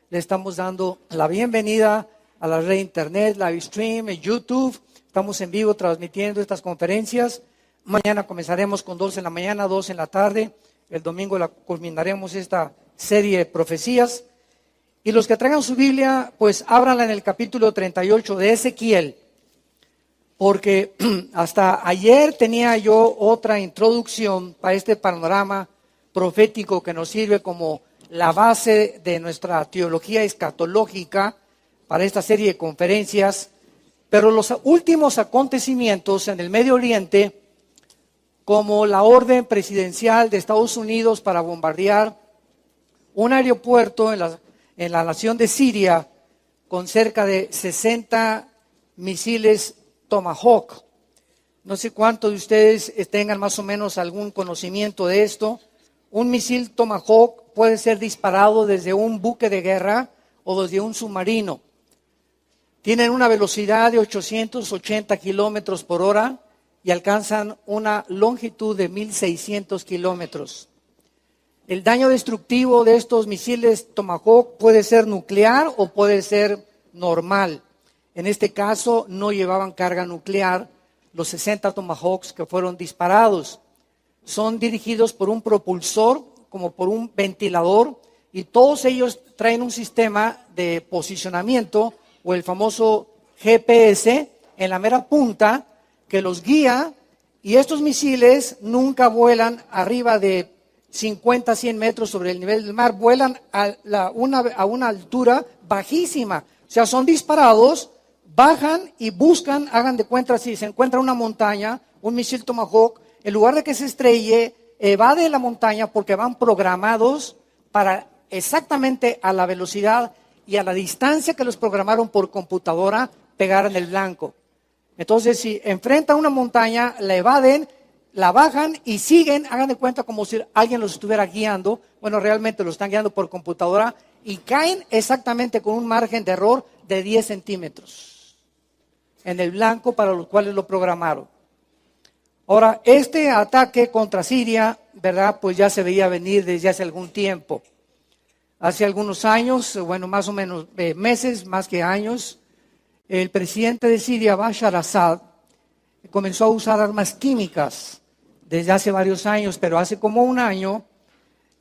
Le estamos dando la bienvenida a la red de internet, live stream, en YouTube. Estamos en vivo transmitiendo estas conferencias. Mañana comenzaremos con 2 en la mañana, 2 en la tarde. El domingo culminaremos esta serie de profecías. Y los que traigan su Biblia, pues ábranla en el capítulo 38 de Ezequiel. Porque hasta ayer tenía yo otra introducción para este panorama profético que nos sirve como la base de nuestra teología escatológica para esta serie de conferencias. Pero los últimos acontecimientos en el Medio Oriente, como la orden presidencial de Estados Unidos para bombardear un aeropuerto en la nación de Siria con cerca de 60 misiles Tomahawk. No sé cuántos de ustedes tengan más o menos algún conocimiento de esto. Un misil Tomahawk puede ser disparado desde un buque de guerra o desde un submarino. Tienen una velocidad de 880 kilómetros por hora y alcanzan una longitud de 1.600 kilómetros. El daño destructivo de estos misiles Tomahawk puede ser nuclear o puede ser normal. En este caso no llevaban carga nuclear los 60 Tomahawks que fueron disparados. Son dirigidos por un propulsor, como por un ventilador, y todos ellos traen un sistema de posicionamiento o el famoso GPS en la mera punta que los guía, y estos misiles nunca vuelan arriba de 50, 100 metros sobre el nivel del mar, vuelan a una altura bajísima. O sea, son disparados, bajan y buscan, hagan de cuenta, si se encuentra una montaña, un misil Tomahawk, en lugar de que se estrelle, evade la montaña porque van programados para exactamente a la velocidad y a la distancia que los programaron por computadora pegar en el blanco. Entonces, si enfrenta una montaña, la evaden, la bajan y siguen, hagan de cuenta como si alguien los estuviera guiando. Bueno, realmente lo están guiando por computadora y caen exactamente con un margen de error de 10 centímetros en el blanco para los cuales lo programaron. Ahora, este ataque contra Siria, ¿verdad? Pues ya se veía venir desde hace algún tiempo. Hace algunos años, bueno, más o menos meses, más que años, el presidente de Siria, Bashar al-Assad, comenzó a usar armas químicas desde hace varios años, pero hace como un año,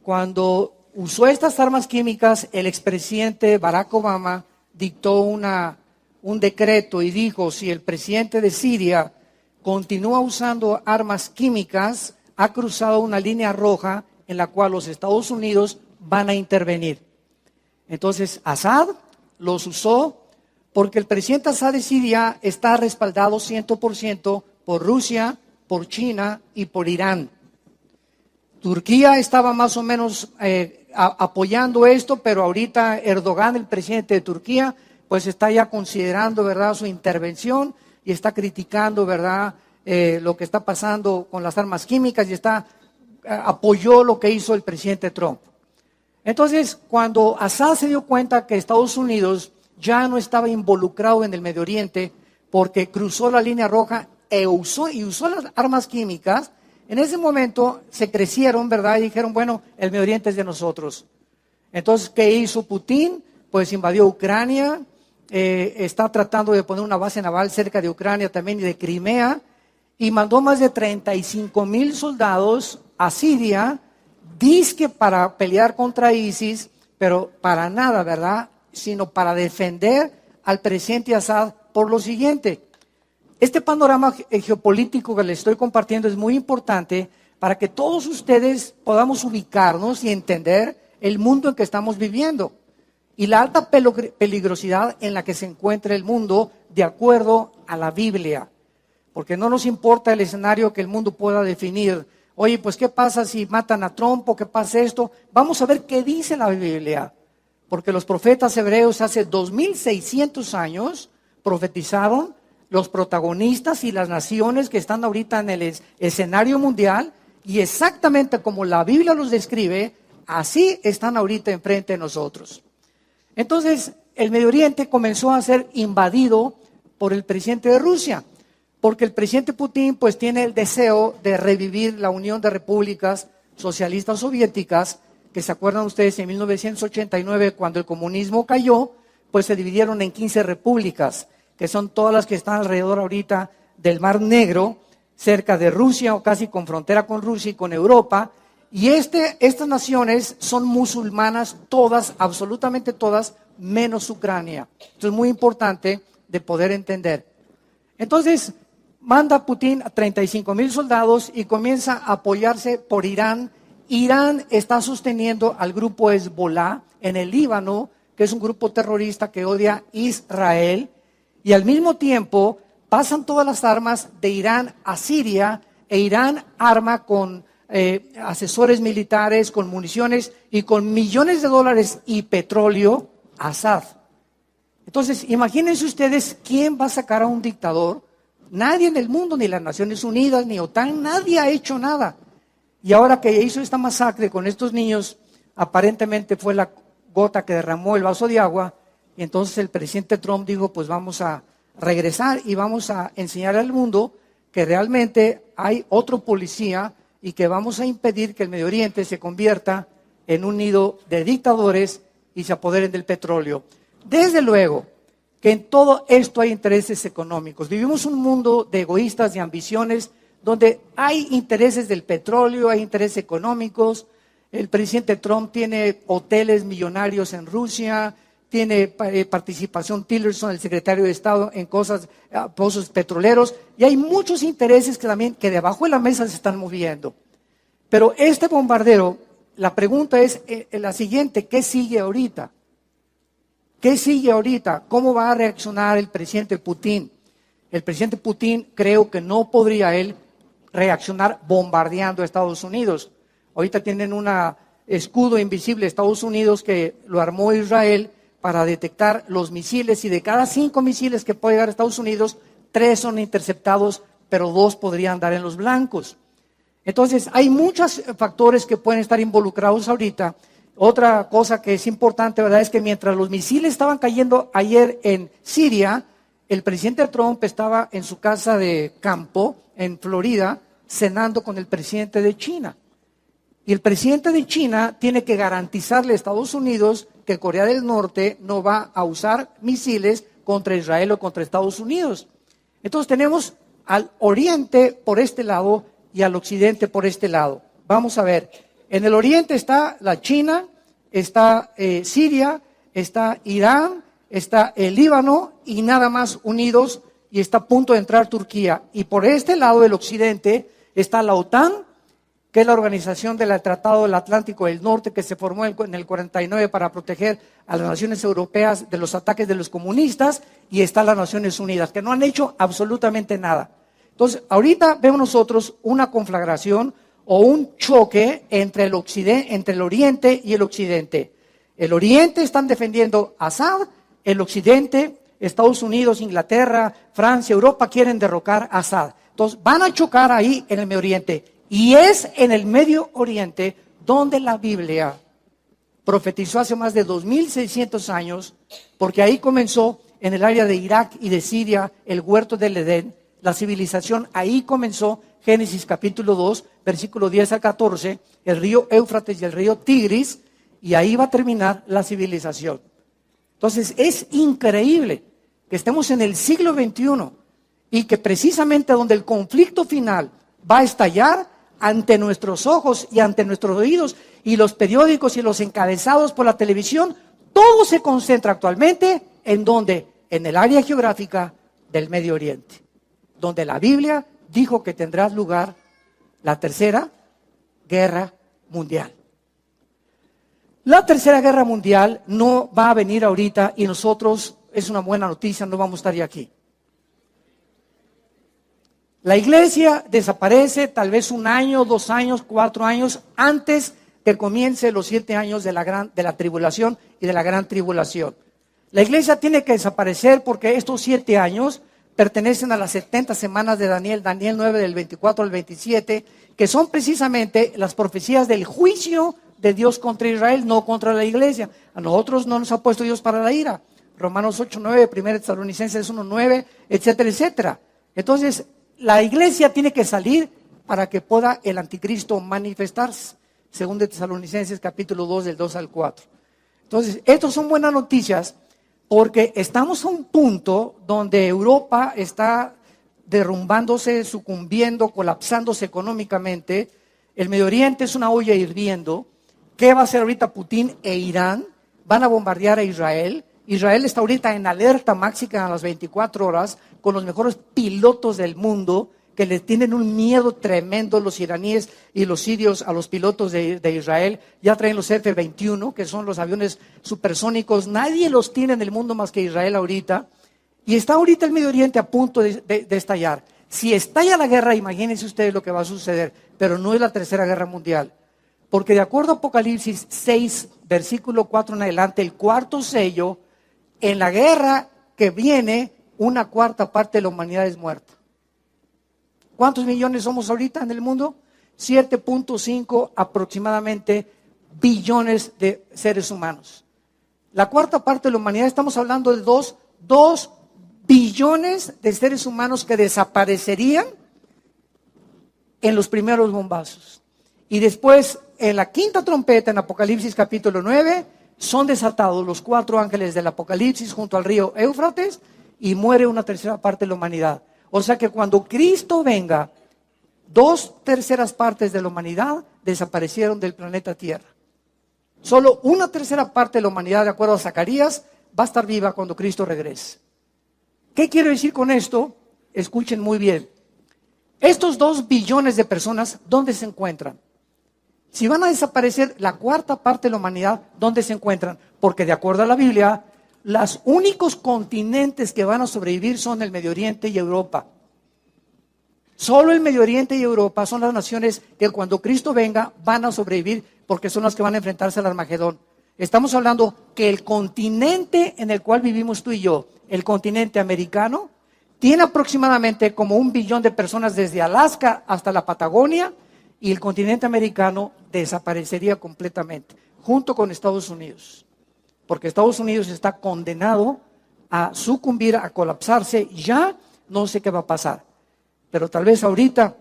cuando usó estas armas químicas, el expresidente Barack Obama dictó un decreto y dijo, si el presidente de Siria continúa usando armas químicas, ha cruzado una línea roja en la cual los Estados Unidos van a intervenir. Entonces, Assad los usó porque el presidente Assad de Siria está respaldado 100% por Rusia, por China y por Irán. Turquía estaba más o menos apoyando esto, pero ahorita Erdogan, el presidente de Turquía, pues está ya considerando, ¿verdad?, su intervención y está criticando, ¿verdad?, lo que está pasando con las armas químicas y apoyó lo que hizo el presidente Trump. Entonces, cuando Assad se dio cuenta que Estados Unidos ya no estaba involucrado en el Medio Oriente porque cruzó la línea roja y usó las armas químicas, en ese momento se crecieron, ¿verdad?, y dijeron, bueno, el Medio Oriente es de nosotros. Entonces, ¿qué hizo Putin? Pues invadió Ucrania, está tratando de poner una base naval cerca de Ucrania también y de Crimea, y mandó más de 35,000 soldados a Siria, dizque para pelear contra ISIS, pero para nada, ¿verdad?, sino para defender al presidente Assad por lo siguiente. Este panorama geopolítico que les estoy compartiendo es muy importante para que todos ustedes podamos ubicarnos y entender el mundo en que estamos viviendo y la alta peligrosidad en la que se encuentra el mundo de acuerdo a la Biblia. Porque no nos importa el escenario que el mundo pueda definir. Oye, pues ¿qué pasa si matan a Trump o qué pasa esto? Vamos a ver qué dice la Biblia. Porque los profetas hebreos hace 2600 años profetizaron los protagonistas y las naciones que están ahorita en el escenario mundial, y exactamente como la Biblia los describe, así están ahorita enfrente de nosotros. Entonces, el Medio Oriente comenzó a ser invadido por el presidente de Rusia, porque el presidente Putin pues tiene el deseo de revivir la Unión de Repúblicas Socialistas Soviéticas, que se acuerdan ustedes en 1989, cuando el comunismo cayó, pues se dividieron en 15 repúblicas, que son todas las que están alrededor ahorita del Mar Negro, cerca de Rusia o casi con frontera con Rusia y con Europa. Y estas naciones son musulmanas todas, absolutamente todas, menos Ucrania. Esto es muy importante de poder entender. Entonces, manda Putin a 35,000 soldados y comienza a apoyarse por Irán. Irán está sosteniendo al grupo Hezbollah en el Líbano, que es un grupo terrorista que odia a Israel, y al mismo tiempo pasan todas las armas de Irán a Siria, e Irán arma con asesores militares, con municiones y con millones de dólares y petróleo a Assad. Entonces, imagínense ustedes quién va a sacar a un dictador. Nadie en el mundo, ni las Naciones Unidas, ni OTAN, nadie ha hecho nada. Y ahora que hizo esta masacre con estos niños, aparentemente fue la gota que derramó el vaso de agua, y entonces el presidente Trump dijo, pues vamos a regresar y vamos a enseñar al mundo que realmente hay otro policía y que vamos a impedir que el Medio Oriente se convierta en un nido de dictadores y se apoderen del petróleo. Desde luego que en todo esto hay intereses económicos. Vivimos un mundo de egoístas y ambiciones donde hay intereses del petróleo, hay intereses económicos. El presidente Trump tiene hoteles millonarios en Rusia, tiene participación Tillerson, el secretario de Estado, en cosas, pozos petroleros, y hay muchos intereses que también que debajo de la mesa se están moviendo. Pero este bombardero, la pregunta es la siguiente: ¿qué sigue ahorita? ¿Qué sigue ahorita? ¿Cómo va a reaccionar el presidente Putin? El presidente Putin creo que no podría él reaccionar bombardeando a Estados Unidos. Ahorita tienen un escudo invisible de Estados Unidos que lo armó Israel para detectar los misiles, y de cada 5 misiles que puede llegar a Estados Unidos, 3 son interceptados, pero 2 podrían dar en los blancos. Entonces, hay muchos factores que pueden estar involucrados ahorita. Otra cosa que es importante, ¿verdad?, es que mientras los misiles estaban cayendo ayer en Siria, el presidente Trump estaba en su casa de campo, en Florida, cenando con el presidente de China. Y el presidente de China tiene que garantizarle a Estados Unidos que Corea del Norte no va a usar misiles contra Israel o contra Estados Unidos. Entonces tenemos al oriente por este lado y al occidente por este lado. Vamos a ver, en el oriente está la China, está Siria, está Irán, está el Líbano y nada más unidos, y está a punto de entrar Turquía. Y por este lado del occidente está la OTAN, que es la organización del Tratado del Atlántico del Norte, que se formó en el 49 para proteger a las naciones europeas de los ataques de los comunistas, y está las Naciones Unidas, que no han hecho absolutamente nada. Entonces, ahorita vemos nosotros una conflagración o un choque entre el oriente y el occidente. El oriente están defendiendo a Assad, el occidente, Estados Unidos, Inglaterra, Francia, Europa quieren derrocar a Assad. Entonces, van a chocar ahí en el Medio Oriente. Y es en el Medio Oriente donde la Biblia profetizó hace más de 2600 años, porque ahí comenzó, en el área de Irak y de Siria, el huerto del Edén, la civilización, ahí comenzó. Génesis capítulo 2, versículo 10 al 14, el río Éufrates y el río Tigris, y ahí va a terminar la civilización. Entonces, es increíble que estemos en el siglo XXI y que precisamente donde el conflicto final va a estallar, ante nuestros ojos y ante nuestros oídos, y los periódicos y los encabezados por la televisión, todo se concentra actualmente en donde, en el área geográfica del Medio Oriente, donde la Biblia dijo que tendrá lugar la Tercera Guerra Mundial. La Tercera Guerra Mundial no va a venir ahorita, y nosotros, es una buena noticia, no vamos a estar ya aquí. La iglesia desaparece tal vez 1 año, 2 años, 4 años antes que comience los 7 años de la tribulación y de la gran tribulación. La iglesia tiene que desaparecer porque estos 7 años pertenecen a las 70 semanas de Daniel 9 del 24 al 27, que son precisamente las profecías del juicio de Dios contra Israel, no contra la iglesia. A nosotros no nos ha puesto Dios para la ira. Romanos 8:9, 1 Tesalonicenses 1:9, etcétera, etcétera. Entonces, la iglesia tiene que salir para que pueda el anticristo manifestarse. Según de Tesalonicenses capítulo 2 del 2 al 4. Entonces, estas son buenas noticias porque estamos a un punto donde Europa está derrumbándose, sucumbiendo, colapsándose económicamente. El Medio Oriente es una olla hirviendo. ¿Qué va a hacer ahorita Putin e Irán? Van a bombardear a Israel. Israel está ahorita en alerta máxima a las 24 horas con los mejores pilotos del mundo que le tienen un miedo tremendo los iraníes y los sirios a los pilotos de Israel. Ya traen los F-21, que son los aviones supersónicos. Nadie los tiene en el mundo más que Israel ahorita. Y está ahorita el Medio Oriente a punto de estallar. Si estalla la guerra, imagínense ustedes lo que va a suceder. Pero no es la tercera guerra mundial. Porque de acuerdo a Apocalipsis 6, versículo 4 en adelante, el cuarto sello, en la guerra que viene, una cuarta parte de la humanidad es muerta. ¿Cuántos millones somos ahorita en el mundo? 7.5 aproximadamente billones de seres humanos. La cuarta parte de la humanidad, estamos hablando de 2 billones de seres humanos que desaparecerían en los primeros bombazos. Y después, en la quinta trompeta, en Apocalipsis capítulo 9, son desatados los 4 ángeles del Apocalipsis junto al río Éufrates y muere una tercera parte de la humanidad. O sea que cuando Cristo venga, 2/3 partes de la humanidad desaparecieron del planeta Tierra. Solo una tercera parte de la humanidad, de acuerdo a Zacarías, va a estar viva cuando Cristo regrese. ¿Qué quiero decir con esto? Escuchen muy bien. Estos 2 billones de personas, ¿dónde se encuentran? Si van a desaparecer la cuarta parte de la humanidad, ¿dónde se encuentran? Porque de acuerdo a la Biblia, los únicos continentes que van a sobrevivir son el Medio Oriente y Europa. Solo el Medio Oriente y Europa son las naciones que cuando Cristo venga van a sobrevivir porque son las que van a enfrentarse al Armagedón. Estamos hablando que el continente en el cual vivimos tú y yo, el continente americano, tiene aproximadamente como 1 billón de personas desde Alaska hasta la Patagonia y el continente americano desaparecería completamente, junto con Estados Unidos. Porque Estados Unidos está condenado a sucumbir, a colapsarse. Ya no sé qué va a pasar. Pero tal vez ahorita,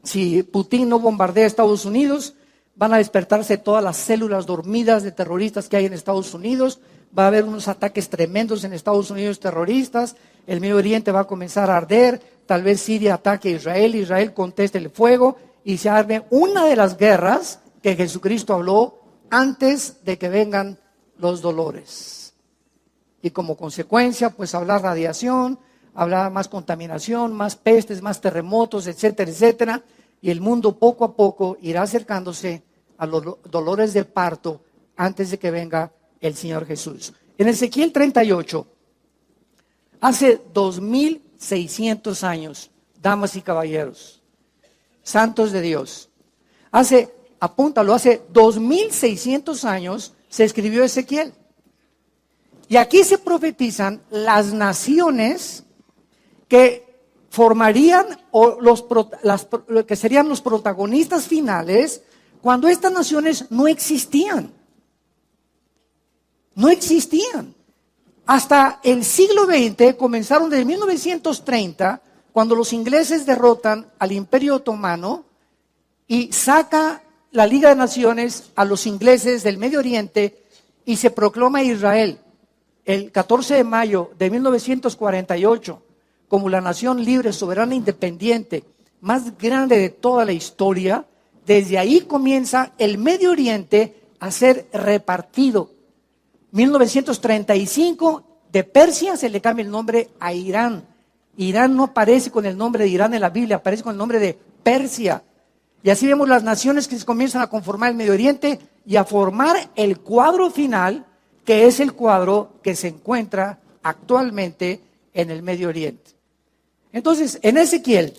si Putin no bombardea a Estados Unidos, van a despertarse todas las células dormidas de terroristas que hay en Estados Unidos. Va a haber unos ataques tremendos en Estados Unidos terroristas. El Medio Oriente va a comenzar a arder. Tal vez Siria ataque a Israel. Israel conteste el fuego y se arme una de las guerras que Jesucristo habló antes de que vengan los dolores. Y como consecuencia, pues habrá radiación, habrá más contaminación, más pestes, más terremotos, etcétera, etcétera. Y el mundo poco a poco irá acercándose a los dolores del parto antes de que venga el Señor Jesús. En Ezequiel 38, hace 2600 años, damas y caballeros, santos de Dios, apúntalo, hace 2600 años se escribió Ezequiel. Y aquí se profetizan las naciones que formarían que serían los protagonistas finales cuando estas naciones no existían. No existían. Hasta el siglo XX, comenzaron desde 1930, cuando los ingleses derrotan al Imperio Otomano y saca la Liga de Naciones a los ingleses del Medio Oriente y se proclama Israel el 14 de mayo de 1948 como la nación libre, soberana e independiente más grande de toda la historia. Desde ahí comienza el Medio Oriente a ser repartido. 1935, de Persia se le cambia el nombre a Irán. Irán no aparece con el nombre de Irán en la Biblia, aparece con el nombre de Persia. Y así vemos las naciones que se comienzan a conformar el Medio Oriente y a formar el cuadro final, que es el cuadro que se encuentra actualmente en el Medio Oriente. Entonces, en Ezequiel,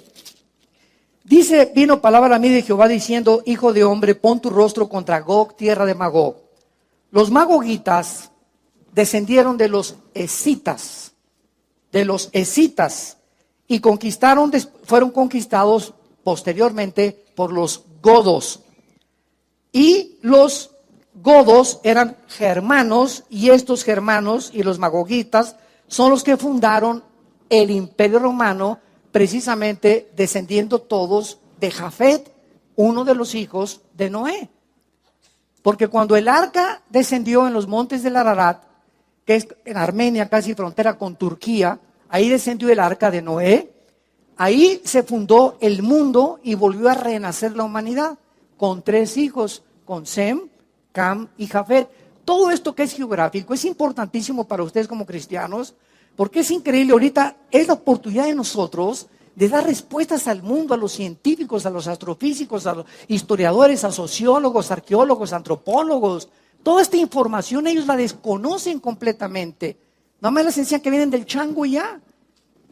dice, vino palabra a mí de Jehová diciendo, hijo de hombre, pon tu rostro contra Gog, tierra de Magog. Los magogitas descendieron de los escitas, y fueron conquistados posteriormente por los godos. Y los godos eran germanos, y estos germanos y los magogitas son los que fundaron el Imperio Romano, precisamente descendiendo todos de Jafet, uno de los hijos de Noé. Porque cuando el arca descendió en los montes del Ararat, que es en Armenia, casi frontera con Turquía, ahí descendió el arca de Noé, ahí se fundó el mundo y volvió a renacer la humanidad, con 3 hijos, con Sem, Cam y Jafet. Todo esto que es geográfico es importantísimo para ustedes como cristianos, porque es increíble, ahorita es la oportunidad de nosotros de dar respuestas al mundo, a los científicos, a los astrofísicos, a los historiadores, a sociólogos, arqueólogos, antropólogos. Toda esta información ellos la desconocen completamente. Nada más les enseñan que vienen del chango y ya.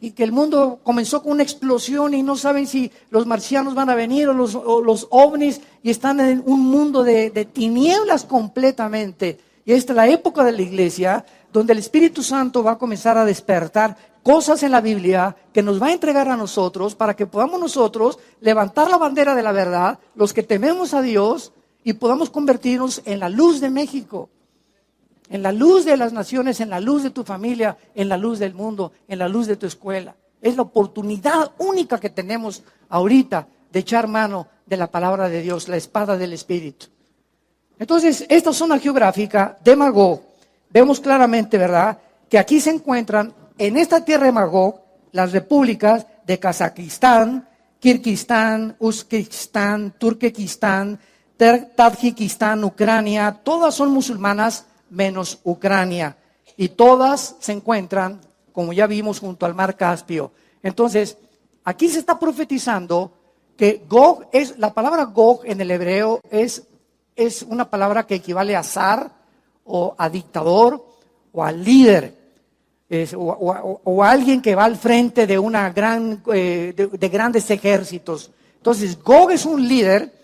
Y que el mundo comenzó con una explosión y no saben si los marcianos van a venir o los ovnis, y están en un mundo de tinieblas completamente. Y esta es la época de la iglesia donde el Espíritu Santo va a comenzar a despertar cosas en la Biblia que nos va a entregar a nosotros para que podamos nosotros levantar la bandera de la verdad, los que tememos a Dios, y podamos convertirnos en la luz de México, en la luz de las naciones, en la luz de tu familia, en la luz del mundo, en la luz de tu escuela. Es la oportunidad única que tenemos ahorita de echar mano de la palabra de Dios, la espada del Espíritu. Entonces, esta zona geográfica de Magog, vemos claramente, ¿verdad?, que aquí se encuentran, en esta tierra de Magog, las repúblicas de Kazajistán, Kirguistán, Uzbekistán, Turquestán, Tadjikistán, Ucrania. Todas son musulmanas menos Ucrania, y todas se encuentran, como ya vimos, junto al mar Caspio. Entonces, aquí se está profetizando que Gog es, la palabra Gog en el hebreo es una palabra que equivale a zar, o a dictador, o a líder, o a alguien que va al frente de una de grandes ejércitos. Entonces, Gog es un líder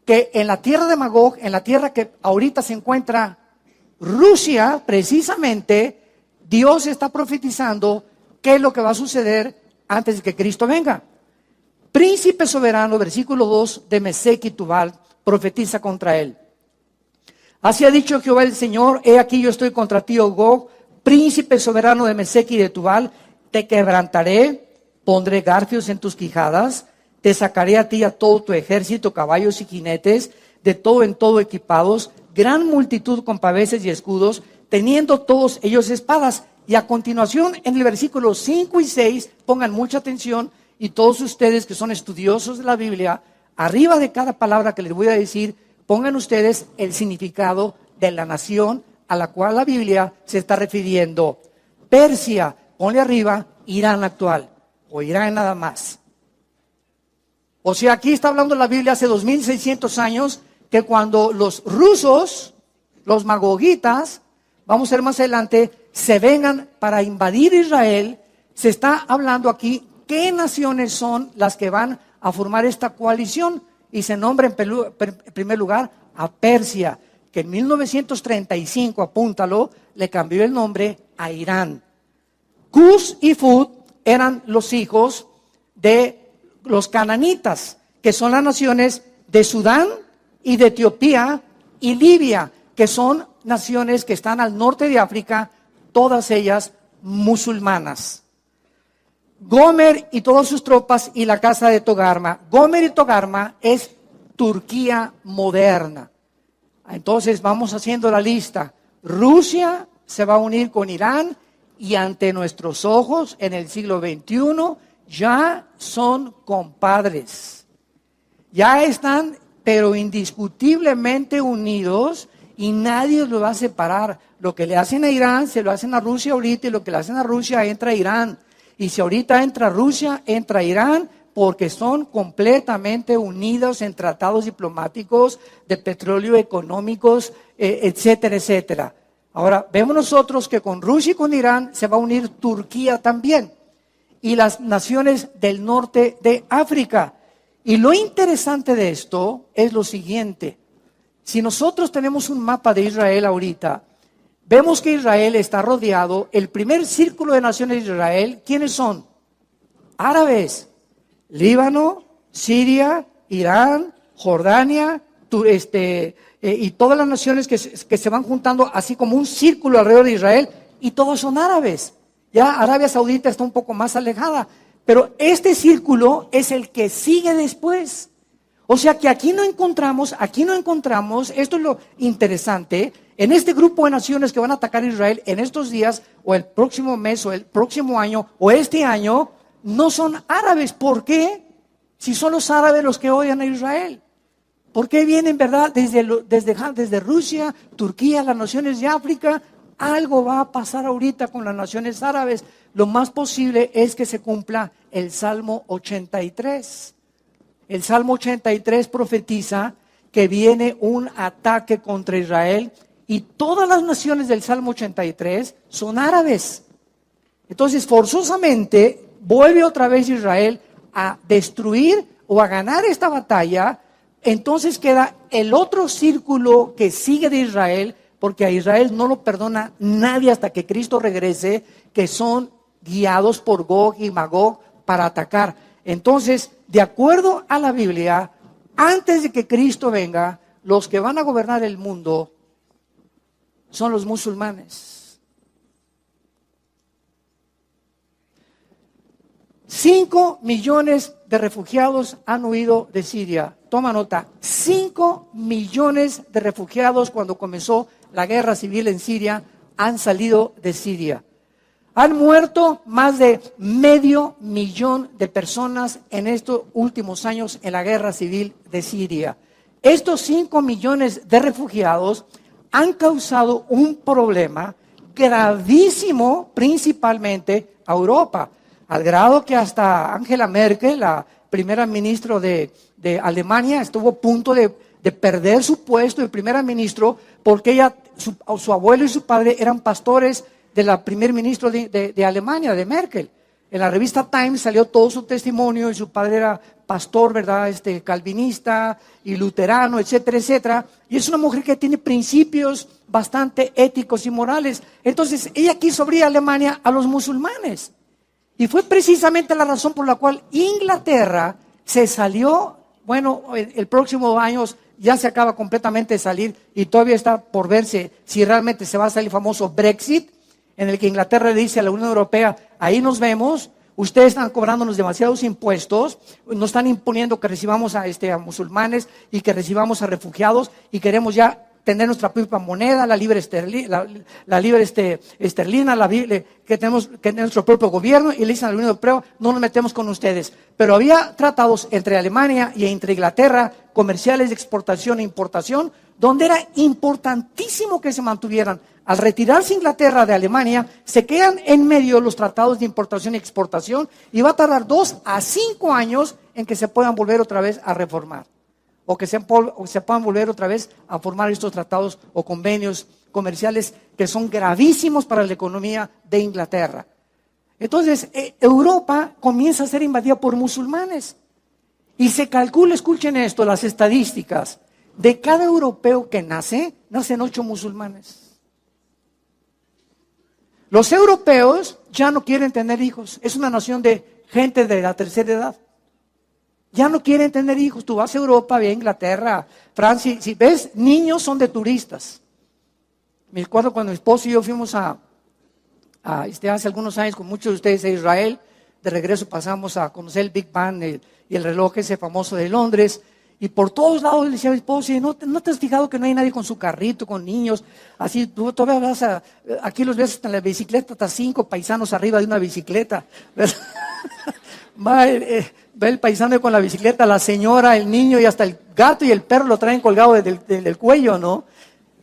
que en la tierra de Magog, en la tierra que ahorita se encuentra Rusia, precisamente, Dios está profetizando qué es lo que va a suceder antes de que Cristo venga. Príncipe soberano, versículo 2 de Mesec y Tubal, profetiza contra él. Así ha dicho Jehová el Señor: he aquí yo estoy contra ti, oh Gog, príncipe soberano de Mesec y de Tubal, te quebrantaré, pondré garfios en tus quijadas, te sacaré a ti a todo tu ejército, caballos y jinetes, de todo en todo equipados, gran multitud con paveses y escudos, teniendo todos ellos espadas. Y a continuación, en el versículo 5 y 6, pongan mucha atención, y todos ustedes que son estudiosos de la Biblia, arriba de cada palabra que les voy a decir, pongan ustedes el significado de la nación a la cual la Biblia se está refiriendo. Persia, ponle arriba Irán actual, o Irán nada más. O sea, aquí está hablando la Biblia hace 2600 años, que cuando los rusos, los magogitas, vamos a ver más adelante, se vengan para invadir Israel, se está hablando aquí qué naciones son las que van a formar esta coalición, y se nombra en primer lugar a Persia, que en 1935, apúntalo, le cambió el nombre a Irán. Cus y Fud eran los hijos de los cananitas, que son las naciones de Sudán y de Etiopía y Libia, que son naciones que están al norte de África, todas ellas musulmanas. Gomer y todas sus tropas y la casa de Togarma. Gomer y Togarma es Turquía moderna. Entonces vamos haciendo la lista. Rusia se va a unir con Irán, y ante nuestros ojos en el siglo XXI ya son compadres. Ya están, pero indiscutiblemente unidos, y nadie los va a separar. Lo que le hacen a Irán se lo hacen a Rusia ahorita, y lo que le hacen a Rusia entra a Irán. Y si ahorita entra Rusia, entra Irán, porque son completamente unidos en tratados diplomáticos, de petróleo, económicos, etcétera, etcétera. Ahora, vemos nosotros que con Rusia y con Irán se va a unir Turquía también, y las naciones del norte de África. Y lo interesante de esto es lo siguiente: si nosotros tenemos un mapa de Israel ahorita, vemos que Israel está rodeado, el primer círculo de naciones de Israel, ¿quiénes son? Árabes, Líbano, Siria, Irán, Jordania, y todas las naciones que se van juntando así como un círculo alrededor de Israel, y todos son árabes. Ya Arabia Saudita está un poco más alejada, pero este círculo es el que sigue después. O sea que aquí no encontramos, esto es lo interesante, en este grupo de naciones que van a atacar a Israel en estos días, o el próximo mes, o el próximo año, o este año, no son árabes. ¿Por qué? Si son los árabes los que odian a Israel. ¿Por qué vienen, verdad, desde Rusia, Turquía, las naciones de África? Algo va a pasar ahorita con las naciones árabes. Lo más posible es que se cumpla el Salmo 83. El Salmo 83 profetiza que viene un ataque contra Israel y todas las naciones del Salmo 83 son árabes. Entonces, forzosamente, vuelve otra vez Israel a destruir o a ganar esta batalla. Entonces queda el otro círculo que sigue de Israel, porque a Israel no lo perdona nadie hasta que Cristo regrese, que son guiados por Gog y Magog para atacar. Entonces, de acuerdo a la Biblia, antes de que Cristo venga, los que van a gobernar el mundo son los musulmanes. 5 millones de refugiados han huido de Siria. Toma nota, 5 millones de refugiados cuando comenzó la guerra civil en Siria han salido de Siria. Han muerto más de 500,000 de personas en estos últimos años en la guerra civil de Siria. Estos 5 millones de refugiados han causado un problema gravísimo, principalmente a Europa, al grado que hasta Angela Merkel, la primera ministra de Alemania, estuvo a punto de perder su puesto de primera ministro porque ella, su abuelo y su padre eran pastores de la primer ministro de Alemania, de Merkel. En la revista Times salió todo su testimonio y su padre era pastor, ¿verdad? Calvinista y luterano, etcétera, etcétera. Y es una mujer que tiene principios bastante éticos y morales. Entonces, ella quiso abrir Alemania a los musulmanes. Y fue precisamente la razón por la cual Inglaterra se salió, bueno, el próximo año ya se acaba completamente de salir y todavía está por verse si realmente se va a salir el famoso Brexit, en el que Inglaterra le dice a la Unión Europea, ahí nos vemos, ustedes están cobrándonos demasiados impuestos, nos están imponiendo que recibamos a musulmanes y que recibamos a refugiados y queremos ya tener nuestra propia moneda, la libre esterlina, que tenemos que tener nuestro propio gobierno, y le dicen a la Unión Europea, no nos metemos con ustedes. Pero había tratados entre Alemania y entre Inglaterra, comerciales de exportación e importación, donde era importantísimo que se mantuvieran. Al retirarse Inglaterra de Alemania, se quedan en medio los tratados de importación y exportación, y va a tardar 2 a 5 años en que se puedan volver otra vez a reformar. O que se puedan volver otra vez a formar estos tratados o convenios comerciales que son gravísimos para la economía de Inglaterra. Entonces, Europa comienza a ser invadida por musulmanes. Y se calcula, escuchen esto, las estadísticas, de cada europeo que nacen 8 musulmanes. Los europeos ya no quieren tener hijos. Es una nación de gente de la tercera edad. Ya no quieren tener hijos. Tú vas a Europa, ve a Inglaterra, Francia, si ves, niños son de turistas. Me acuerdo cuando mi esposo y yo fuimos hace algunos años con muchos de ustedes a Israel. De regreso pasamos a conocer el Big Ben y el reloj ese famoso de Londres. Y por todos lados le decía a mi esposo, ¿no te has fijado que no hay nadie con su carrito, con niños? Así, tú todavía vas aquí los ves en la bicicleta, hasta 5 paisanos arriba de una bicicleta. Va el paisano con la bicicleta, la señora, el niño y hasta el gato y el perro lo traen colgado del cuello, ¿no?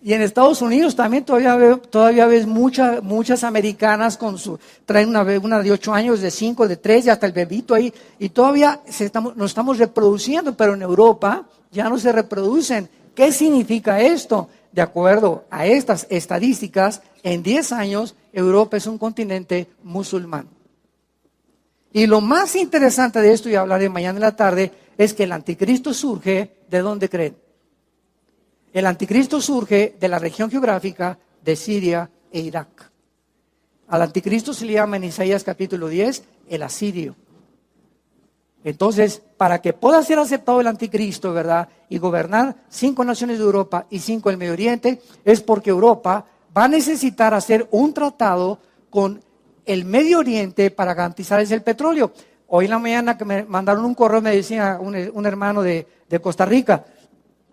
Y en Estados Unidos también todavía ves muchas americanas traen una de 8 años, de 5, de 3 y hasta el bebito ahí. Y todavía nos estamos reproduciendo, pero en Europa ya no se reproducen. ¿Qué significa esto? De acuerdo a estas estadísticas, en 10 años Europa es un continente musulmán. Y lo más interesante de esto, y hablaré mañana en la tarde, es que el anticristo surge, ¿de dónde creen? El anticristo surge de la región geográfica de Siria e Irak. Al anticristo se le llama en Isaías capítulo 10 el asirio. Entonces, para que pueda ser aceptado el anticristo, ¿verdad? Y gobernar 5 naciones de Europa y 5 del Medio Oriente, es porque Europa va a necesitar hacer un tratado con el Medio Oriente para garantizarles el petróleo. Hoy en la mañana que me mandaron un correo, me decía un hermano de Costa Rica,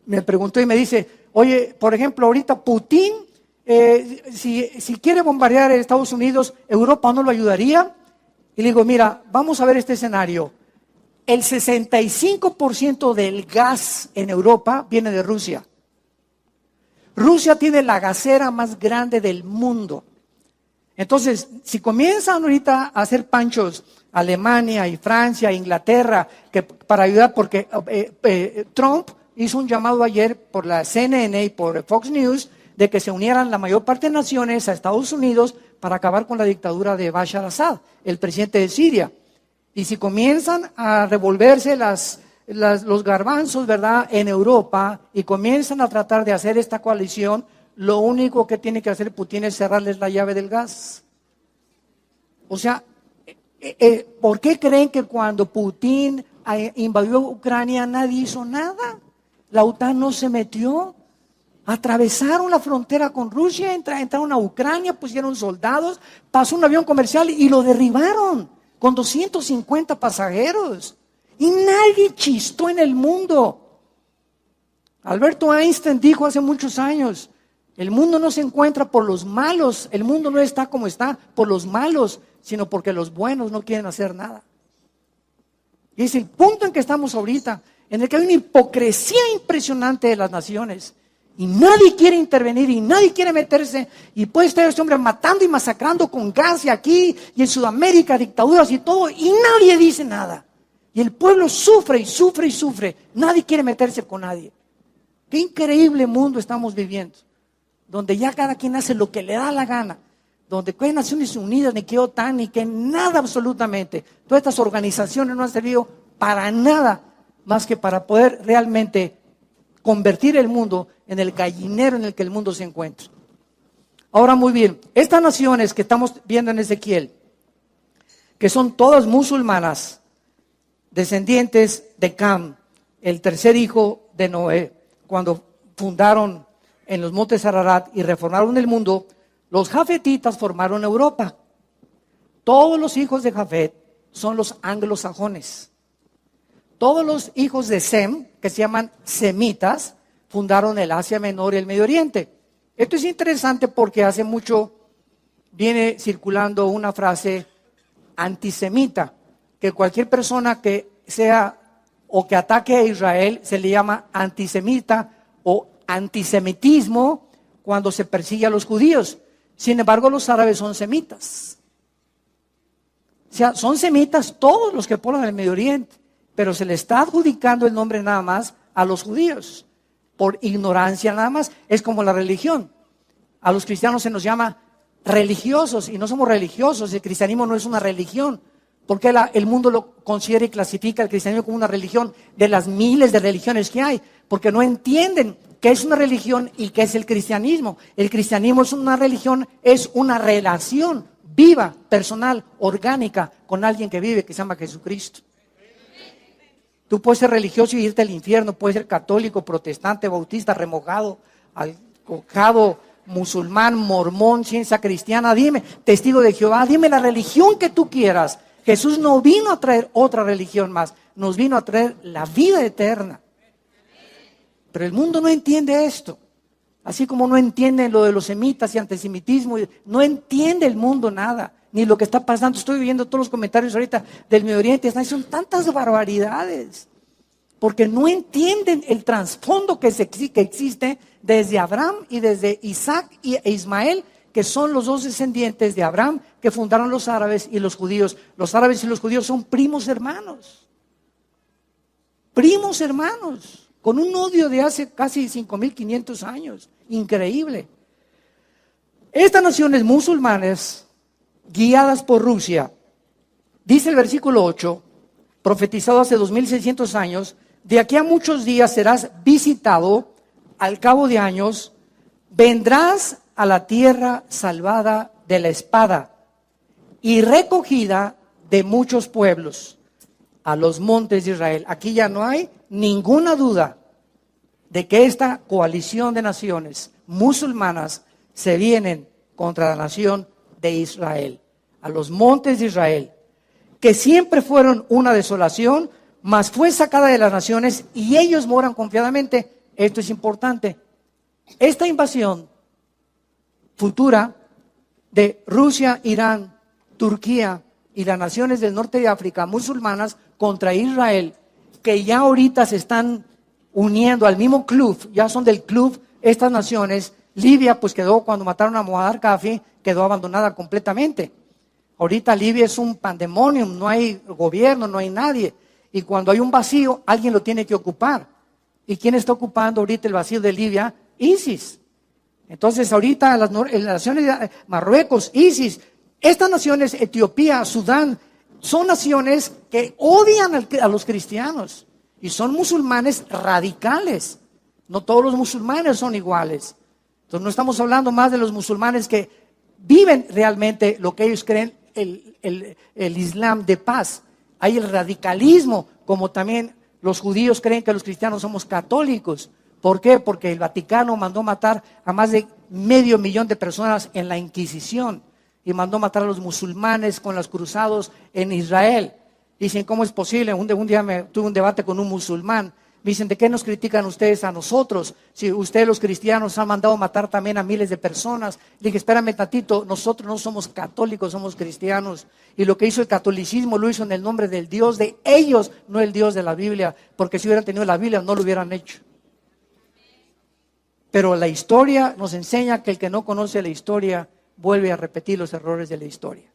me preguntó y me dice, oye, por ejemplo, ahorita Putin, si quiere bombardear Estados Unidos, ¿Europa no lo ayudaría? Y le digo, mira, vamos a ver este escenario. El 65% del gas en Europa viene de Rusia. Rusia tiene la gasera más grande del mundo. Entonces, si comienzan ahorita a hacer panchos Alemania y Francia, Inglaterra, que para ayudar, porque Trump hizo un llamado ayer por la CNN y por Fox News de que se unieran la mayor parte de naciones a Estados Unidos para acabar con la dictadura de Bashar al-Assad, el presidente de Siria. Y si comienzan a revolverse los garbanzos, ¿verdad?, en Europa y comienzan a tratar de hacer esta coalición, lo único que tiene que hacer Putin es cerrarles la llave del gas. O sea, ¿por qué creen que cuando Putin invadió Ucrania nadie hizo nada? La OTAN no se metió. Atravesaron la frontera con Rusia, entraron a Ucrania, pusieron soldados, pasó un avión comercial y lo derribaron con 250 pasajeros. Y nadie chistó en el mundo. Alberto Einstein dijo hace muchos años, el mundo no se encuentra por los malos, el mundo no está como está por los malos, sino porque los buenos no quieren hacer nada. Y es el punto en que estamos ahorita, en el que hay una hipocresía impresionante de las naciones. Y nadie quiere intervenir y nadie quiere meterse. Y puede estar este hombre matando y masacrando con gas y aquí y en Sudamérica, dictaduras y todo, y nadie dice nada. Y el pueblo sufre y sufre y sufre. Nadie quiere meterse con nadie. Qué increíble mundo estamos viviendo, donde ya cada quien hace lo que le da la gana, donde que hay Naciones Unidas, ni que OTAN, ni que nada absolutamente. Todas estas organizaciones no han servido para nada más que para poder realmente convertir el mundo en el gallinero en el que el mundo se encuentra. Ahora muy bien, estas naciones que estamos viendo en Ezequiel, que son todas musulmanas, descendientes de Cam, el tercer hijo de Noé, cuando fundaron en los montes Ararat y reformaron el mundo, los jafetitas formaron Europa. Todos los hijos de Jafet son los anglosajones. Todos los hijos de Sem, que se llaman semitas, fundaron el Asia Menor y el Medio Oriente. Esto es interesante porque hace mucho viene circulando una frase antisemita, que cualquier persona que sea o que ataque a Israel se le llama antisemita o antisemitismo cuando se persigue a los judíos. Sin embargo, los árabes son semitas. O sea, son semitas todos los que poblan el Medio Oriente, pero se le está adjudicando el nombre nada más a los judíos, por ignorancia nada más. Es como la religión. A los cristianos se nos llama religiosos y no somos religiosos. El cristianismo no es una religión. Porque el mundo lo considera y clasifica el cristianismo como una religión de las miles de religiones que hay, porque no entienden qué es una religión y qué es el cristianismo. El cristianismo es una religión, es una relación viva, personal, orgánica con alguien que vive, que se llama Jesucristo. Tú puedes ser religioso y irte al infierno, puedes ser católico, protestante, bautista, remojado, alcojado, musulmán, mormón, ciencia cristiana, dime, testigo de Jehová, dime la religión que tú quieras. Jesús no vino a traer otra religión más, nos vino a traer la vida eterna. Pero el mundo no entiende esto, así como no entiende lo de los semitas y antisemitismo, no entiende el mundo nada, ni lo que está pasando. Estoy viendo todos los comentarios ahorita del Medio Oriente, son tantas barbaridades, porque no entienden el trasfondo que existe desde Abraham y desde Isaac e Ismael, que son los dos descendientes de Abraham que fundaron los árabes y los judíos. Los árabes y los judíos son primos hermanos. Primos hermanos, con un odio de hace casi 5.500 años. Increíble. Estas naciones musulmanas, guiadas por Rusia, dice el versículo 8, profetizado hace 2.600 años, de aquí a muchos días serás visitado, al cabo de años, vendrás a la tierra salvada de la espada y recogida de muchos pueblos, a los montes de Israel. Aquí ya no hay ninguna duda de que esta coalición de naciones musulmanas se vienen contra la nación de Israel, a los montes de Israel. que siempre fueron una desolación, mas fue sacada de las naciones y ellos moran confiadamente. Esto es importante. Esta invasión futura de Rusia, Irán, Turquía y las naciones del norte de África musulmanas contra Israel, que ya ahorita se están uniendo al mismo club, ya son del club estas naciones. Libia pues quedó, cuando mataron a Muammar Gaddafi, quedó abandonada completamente. Ahorita Libia es un pandemonium, no hay gobierno, no hay nadie. Y cuando hay un vacío, alguien lo tiene que ocupar. ¿Y quién está ocupando ahorita el vacío de Libia? ISIS. Entonces ahorita las naciones de Marruecos, ISIS, estas naciones, Etiopía, Sudán, son naciones que odian a los cristianos y son musulmanes radicales. No todos los musulmanes son iguales. Entonces no estamos hablando más de los musulmanes que viven realmente lo que ellos creen, el Islam de paz. Hay el radicalismo, como también los judíos creen que los cristianos somos católicos. ¿Por qué? Porque el Vaticano mandó matar a más de 500,000 de personas en la Inquisición y mandó matar a los musulmanes con los cruzados en Israel. Dicen, ¿cómo es posible? Un día tuve un debate con un musulmán. Me dicen, ¿de qué nos critican ustedes a nosotros? Si ustedes los cristianos han mandado matar también a miles de personas. Le dije, espérame tantito, nosotros no somos católicos, somos cristianos. Y lo que hizo el catolicismo lo hizo en el nombre del Dios de ellos, no el Dios de la Biblia. Porque si hubieran tenido la Biblia no lo hubieran hecho. Pero la historia nos enseña que el que no conoce la historia vuelve a repetir los errores de la historia.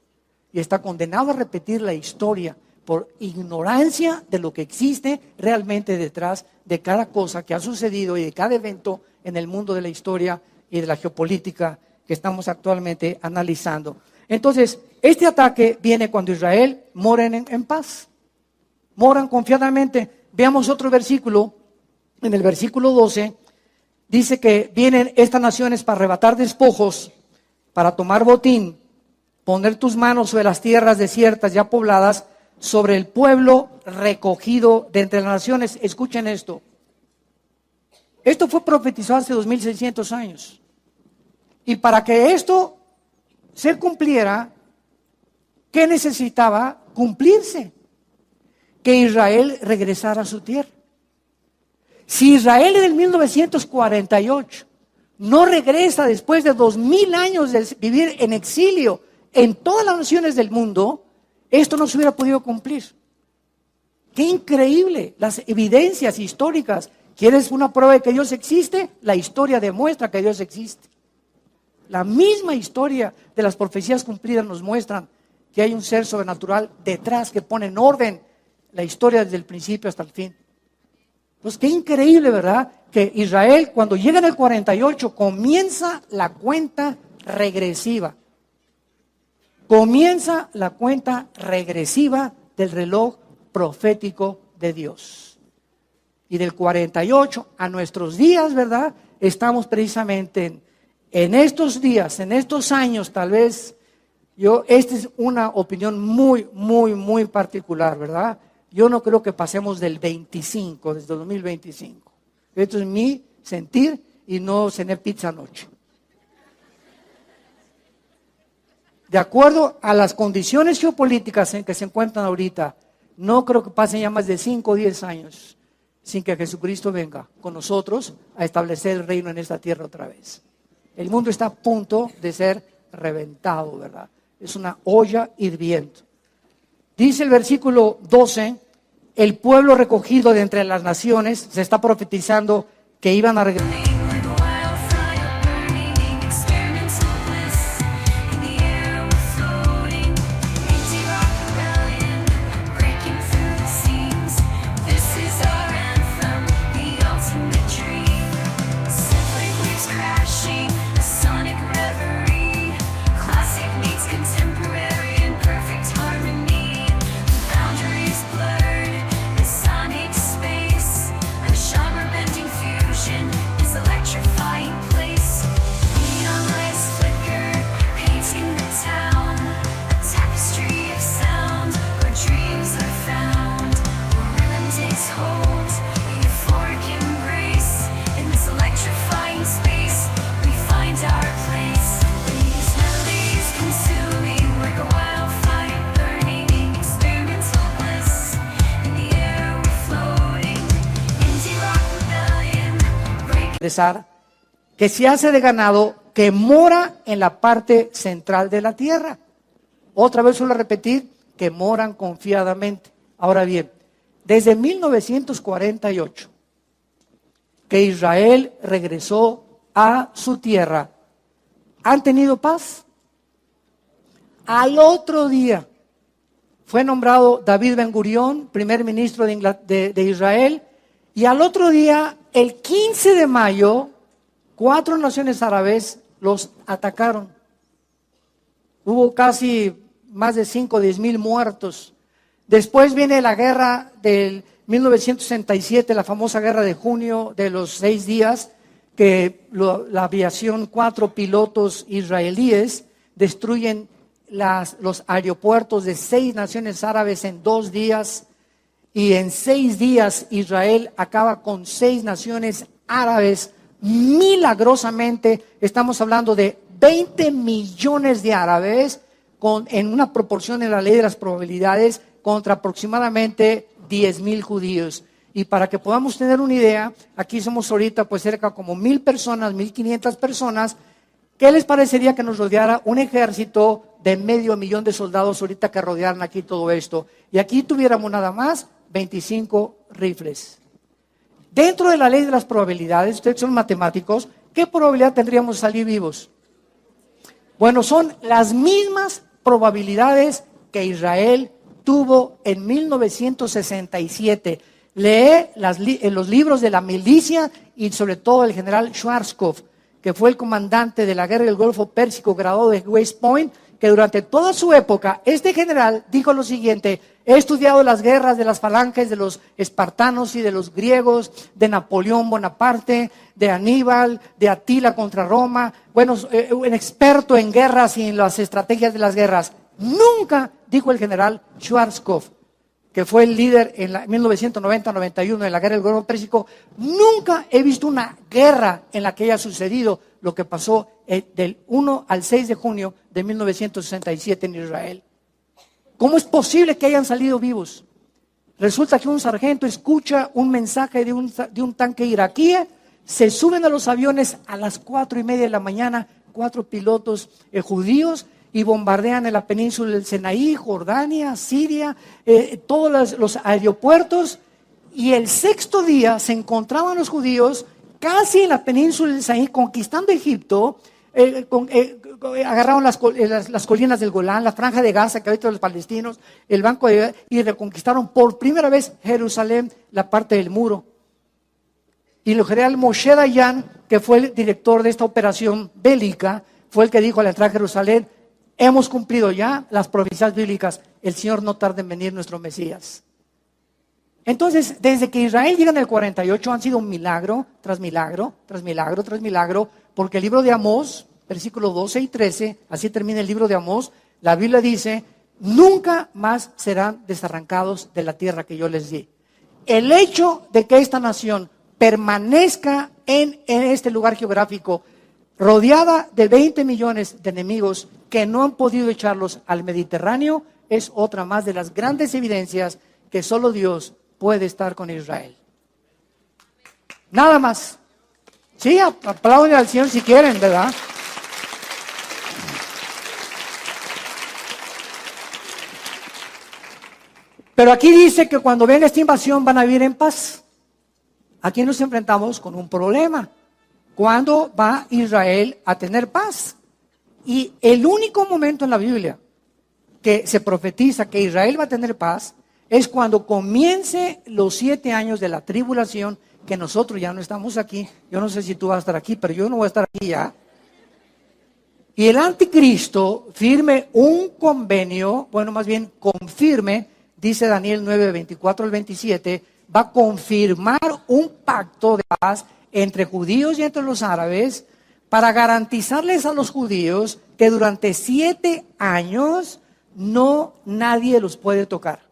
Y está condenado a repetir la historia por ignorancia de lo que existe realmente detrás de cada cosa que ha sucedido y de cada evento en el mundo de la historia y de la geopolítica que estamos actualmente analizando. Entonces, este ataque viene cuando Israel mora en paz, moran confiadamente. Veamos otro versículo, en el versículo 12, dice que vienen estas naciones para arrebatar despojos, para tomar botín, poner tus manos sobre las tierras desiertas ya pobladas, sobre el pueblo recogido de entre las naciones. Escuchen esto. Esto fue profetizado hace 2600 años. Y para que esto se cumpliera, ¿qué necesitaba cumplirse? Que Israel regresara a su tierra. Si Israel en el 1948 no regresa después de 2000 años de vivir en exilio en todas las naciones del mundo, esto no se hubiera podido cumplir. ¡Qué increíble! Las evidencias históricas. ¿Quieres una prueba de que Dios existe? La historia demuestra que Dios existe. La misma historia de las profecías cumplidas nos muestran que hay un ser sobrenatural detrás que pone en orden la historia desde el principio hasta el fin. Pues qué increíble, ¿verdad? Que Israel, cuando llega en el 48, comienza la cuenta regresiva. Comienza la cuenta regresiva del reloj profético de Dios. Y del 48 a nuestros días, ¿verdad? Estamos precisamente en estos días, en estos años, tal vez, esta es una opinión muy particular, ¿verdad? Yo no creo que pasemos del 25, desde 2025. Esto es mi sentir y no cené pizza anoche. De acuerdo a las condiciones geopolíticas en que se encuentran ahorita, no creo que pasen ya más de 5 o 10 años sin que Jesucristo venga con nosotros a establecer el reino en esta tierra otra vez. El mundo está a punto de ser reventado, ¿verdad? Es una olla hirviendo. Dice el versículo 12, el pueblo recogido de entre las naciones, se está profetizando que iban a regresar. It's a Sar, que se hace de ganado que mora en la parte central de la tierra. Otra vez suelo repetir, que moran confiadamente. Ahora bien, desde 1948, que Israel regresó a su tierra, ¿han tenido paz? Al otro día fue nombrado David Ben Gurión, primer ministro de Israel, y al otro día, el 15 de mayo, 4 naciones árabes los atacaron. Hubo casi más de 5 o 10 mil muertos. Después viene la guerra del 1967, la famosa guerra de junio de los 6 días, que la aviación, 4 pilotos israelíes destruyen los aeropuertos de 6 naciones árabes en 2 días, y en 6 días Israel acaba con 6 naciones árabes milagrosamente. Estamos hablando de 20 millones de árabes en una proporción en la ley de las probabilidades contra aproximadamente 10,000 judíos. Y para que podamos tener una idea, aquí somos ahorita pues cerca como 1,000 personas, 1,500 personas. ¿Qué les parecería que nos rodeara un ejército de 500,000 de soldados ahorita que rodearan aquí todo esto? Y aquí tuviéramos nada más 25 rifles. Dentro de la ley de las probabilidades, ustedes son matemáticos, ¿qué probabilidad tendríamos de salir vivos? Bueno, son las mismas probabilidades que Israel tuvo en 1967. Lee los libros de la milicia y sobre todo el general Schwarzkopf, que fue el comandante de la guerra del Golfo Pérsico, graduado de West Point, que durante toda su época, este general dijo lo siguiente: he estudiado las guerras de las falanges de los espartanos y de los griegos, de Napoleón Bonaparte, de Aníbal, de Atila contra Roma. Bueno, un experto en guerras y en las estrategias de las guerras. Nunca, dijo el general Schwarzkopf, que fue el líder en 1990-91 en la guerra del Golfo Pérsico, nunca he visto una guerra en la que haya sucedido lo que pasó del 1 al 6 de junio de 1967 en Israel. ¿Cómo es posible que hayan salido vivos? Resulta que un sargento escucha un mensaje de un tanque iraquí, se suben a los aviones a las 4:30 de la mañana, 4 pilotos judíos, y bombardean en la península del Sinaí, Jordania, Siria, todos los aeropuertos. Y el 6º día se encontraban los judíos casi en la península del Sinaí, conquistando Egipto. Agarraron las colinas del Golán, la franja de Gaza, que ahorita los palestinos, el banco y reconquistaron por primera vez Jerusalén, la parte del muro. Y el general Moshe Dayan, que fue el director de esta operación bélica, fue el que dijo al entrar a Jerusalén: hemos cumplido ya las profecías bíblicas, el Señor no tarda en venir, nuestro Mesías. Entonces, desde que Israel llega en el 48, han sido un milagro, tras milagro, tras milagro, tras milagro, porque el libro de Amós, versículos 12 y 13, así termina el libro de Amós, la Biblia dice: nunca más serán desarrancados de la tierra que yo les di. El hecho de que esta nación permanezca en este lugar geográfico, rodeada de 20 millones de enemigos que no han podido echarlos al Mediterráneo, es otra más de las grandes evidencias que solo Dios puede estar con Israel. Nada más. Sí, aplauden al Señor si quieren, ¿verdad? Pero aquí dice que cuando venga esta invasión van a vivir en paz. Aquí nos enfrentamos con un problema. ¿Cuándo va Israel a tener paz? Y el único momento en la Biblia que se profetiza que Israel va a tener paz es cuando comience los 7 años de la tribulación, que nosotros ya no estamos aquí. Yo no sé si tú vas a estar aquí, pero yo no voy a estar aquí ya. Y el anticristo firme un convenio, bueno, más bien confirme, dice Daniel 9, 24 al 27, va a confirmar un pacto de paz entre judíos y entre los árabes, para garantizarles a los judíos que durante 7 años nadie los puede tocar.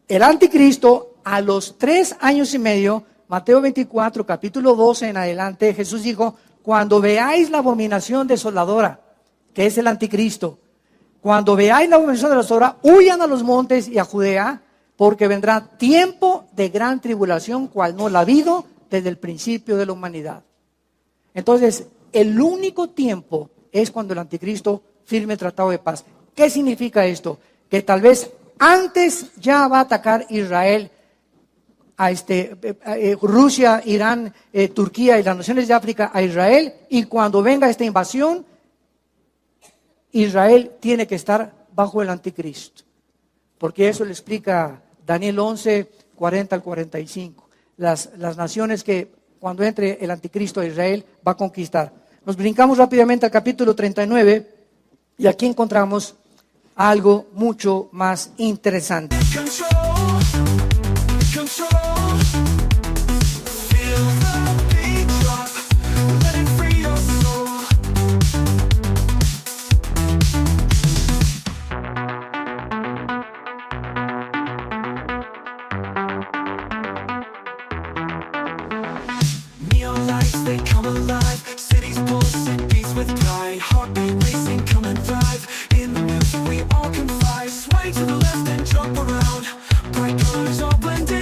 El anticristo, a los 3 años y medio, Mateo 24, capítulo 12 en adelante, Jesús dijo: cuando veáis la abominación desoladora, que es el anticristo, cuando veáis la abominación desoladora, huyan a los montes y a Judea, porque vendrá tiempo de gran tribulación, cual no la ha habido desde el principio de la humanidad. Entonces, el único tiempo es cuando el anticristo firme el tratado de paz. ¿Qué significa esto? Que tal vez antes ya va a atacar Israel, a Rusia, Irán, Turquía y las naciones de África a Israel, y cuando venga esta invasión, Israel tiene que estar bajo el anticristo. Porque eso le explica Daniel 11, 40 al 45. Las naciones que cuando entre el anticristo a Israel va a conquistar. Nos brincamos rápidamente al capítulo 39 y aquí encontramos algo mucho más interesante. They come alive, cities pulsing, beats with pride, heartbeat racing, come and thrive. In the music we all confide, sway to the left and jump around. Bright colors all blend in,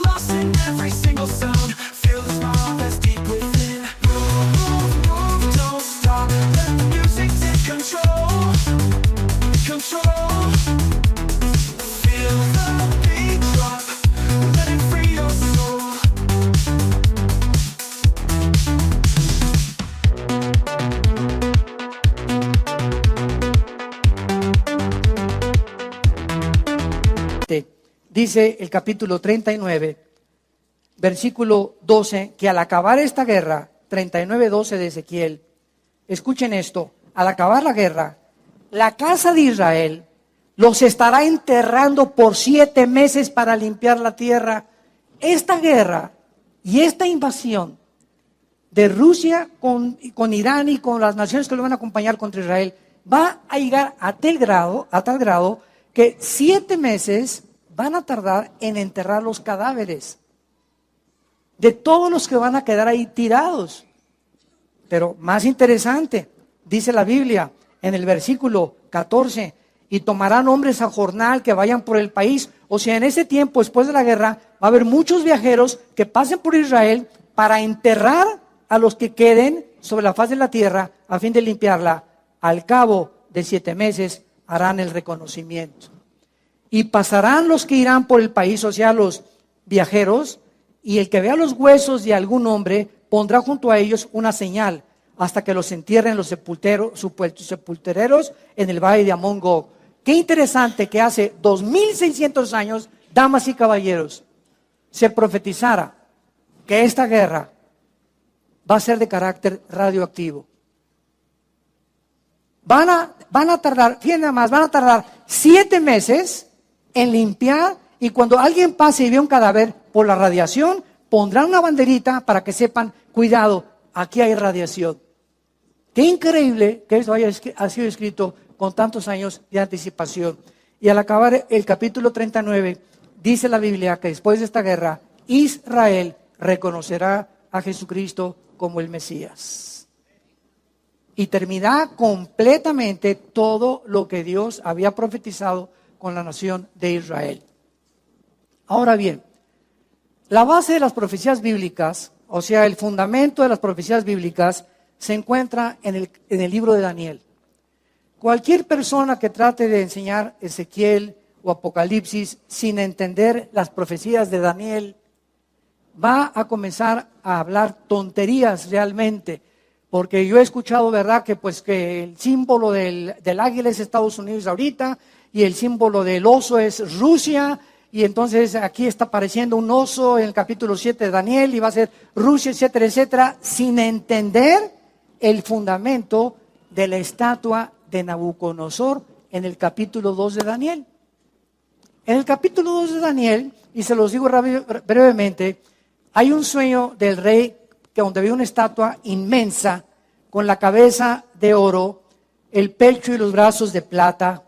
lost in every single sound. Feel the smile that's deep within. Move, move, move, don't stop. Let the music take control, control. Feel the beat drop, let it free your soul. Dice el capítulo 39, versículo 12, que al acabar esta guerra, 39:12 de Ezequiel, escuchen esto, al acabar la guerra, la casa de Israel los estará enterrando por 7 meses para limpiar la tierra. Esta guerra y esta invasión de Rusia con Irán y con las naciones que lo van a acompañar contra Israel va a llegar a tal grado que 7 meses van a tardar en enterrar los cadáveres de todos los que van a quedar ahí tirados. Pero más interesante, dice la Biblia en el versículo 14, y tomarán hombres a jornal que vayan por el país. O sea, en ese tiempo, después de la guerra, va a haber muchos viajeros que pasen por Israel para enterrar a los que queden sobre la faz de la tierra a fin de limpiarla. Al cabo de 7 meses harán el reconocimiento. Y pasarán los que irán por el país, o sea, los viajeros, y el que vea los huesos de algún hombre pondrá junto a ellos una señal hasta que los entierren los sepultureros en el valle de Amón Gog. Qué interesante que hace 2600 años, damas y caballeros, se profetizara que esta guerra va a ser de carácter radioactivo. Van a tardar, fíjense nada más, van a tardar 7 meses en limpiar, y cuando alguien pase y ve un cadáver por la radiación, pondrán una banderita para que sepan, cuidado, aquí hay radiación. Qué increíble que esto ha sido escrito con tantos años de anticipación. Y al acabar el capítulo 39, dice la Biblia que después de esta guerra, Israel reconocerá a Jesucristo como el Mesías. Y terminará completamente todo lo que Dios había profetizado con la nación de Israel. Ahora bien, la base de las profecías bíblicas, o sea, el fundamento de las profecías bíblicas, se encuentra en el libro de Daniel. Cualquier persona que trate de enseñar Ezequiel o Apocalipsis sin entender las profecías de Daniel, va a comenzar a hablar tonterías realmente. Porque yo he escuchado, ¿verdad?, que el símbolo del águila es Estados Unidos ahorita, y el símbolo del oso es Rusia, y entonces aquí está apareciendo un oso en el capítulo 7 de Daniel, y va a ser Rusia, etcétera, etcétera, sin entender el fundamento de la estatua de Nabucodonosor en el capítulo 2 de Daniel. En el capítulo 2 de Daniel, y se los digo brevemente, hay un sueño del rey donde ve una estatua inmensa con la cabeza de oro, el pecho y los brazos de plata,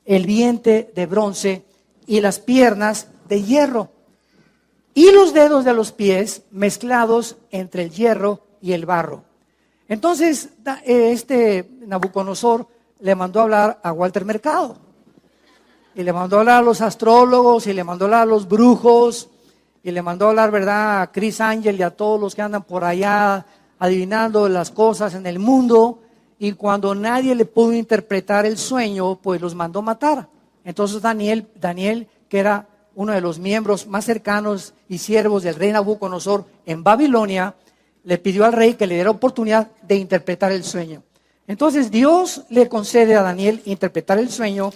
el vientre de bronce y las piernas de hierro, y los dedos de los pies mezclados entre el hierro y el barro. Entonces, Nabucodonosor le mandó a hablar a Walter Mercado, y le mandó a hablar a los astrólogos, y le mandó a hablar a los brujos, y le mandó a hablar, ¿verdad?, a Chris Angel y a todos los que andan por allá adivinando las cosas en el mundo. Y cuando nadie le pudo interpretar el sueño, pues los mandó matar. Entonces Daniel, que era uno de los miembros más cercanos y siervos del rey Nabucodonosor en Babilonia, le pidió al rey que le diera oportunidad de interpretar el sueño. Entonces Dios le concede a Daniel interpretar el sueño,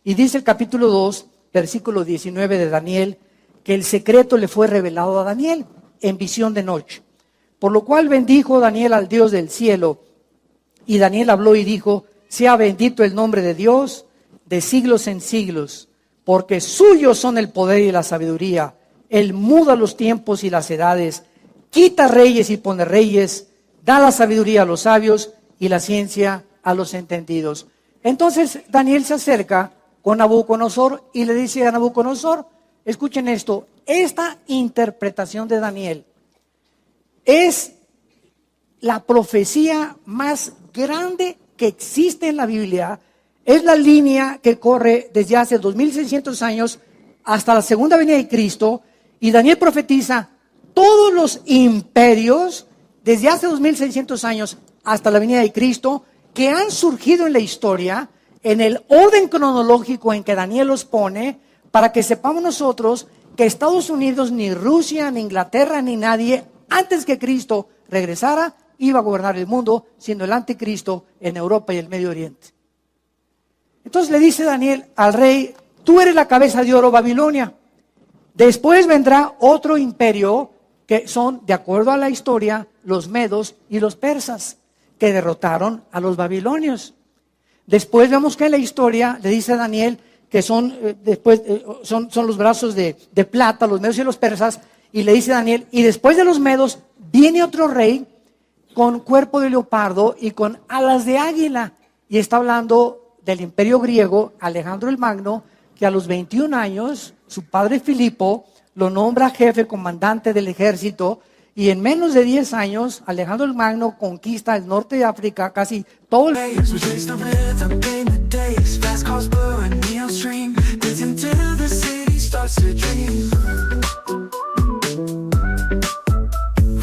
y dice el capítulo 2, versículo 19 de Daniel, que el secreto le fue revelado a Daniel en visión de noche. Por lo cual bendijo Daniel al Dios del cielo, y Daniel habló y dijo: sea bendito el nombre de Dios de siglos en siglos, porque suyos son el poder y la sabiduría. Él muda los tiempos y las edades, quita reyes y pone reyes, da la sabiduría a los sabios y la ciencia a los entendidos. Entonces Daniel se acerca con Nabucodonosor y le dice a Nabucodonosor, escuchen esto, esta interpretación de Daniel es la profecía más grande que existe en la Biblia. Es la línea que corre desde hace 2600 años hasta la segunda venida de Cristo, y Daniel profetiza todos los imperios desde hace 2600 años hasta la venida de Cristo que han surgido en la historia en el orden cronológico en que Daniel los pone, para que sepamos nosotros que Estados Unidos, ni Rusia, ni Inglaterra, ni nadie antes que Cristo regresara iba a gobernar el mundo, siendo el anticristo en Europa y el Medio Oriente. Entonces le dice Daniel al rey: tú eres la cabeza de oro, Babilonia. Después vendrá otro imperio que son, de acuerdo a la historia, los medos y los persas, que derrotaron a los babilonios. Después vemos que en la historia le dice a Daniel que son los brazos de plata, los medos y los persas, y le dice a Daniel: y después de los medos viene otro rey con cuerpo de leopardo y con alas de águila. Y está hablando del imperio griego, Alejandro el Magno, que a los 21 años, su padre Filipo lo nombra jefe comandante del ejército, y en menos de 10 años, Alejandro el Magno conquista el norte de África, casi todo el...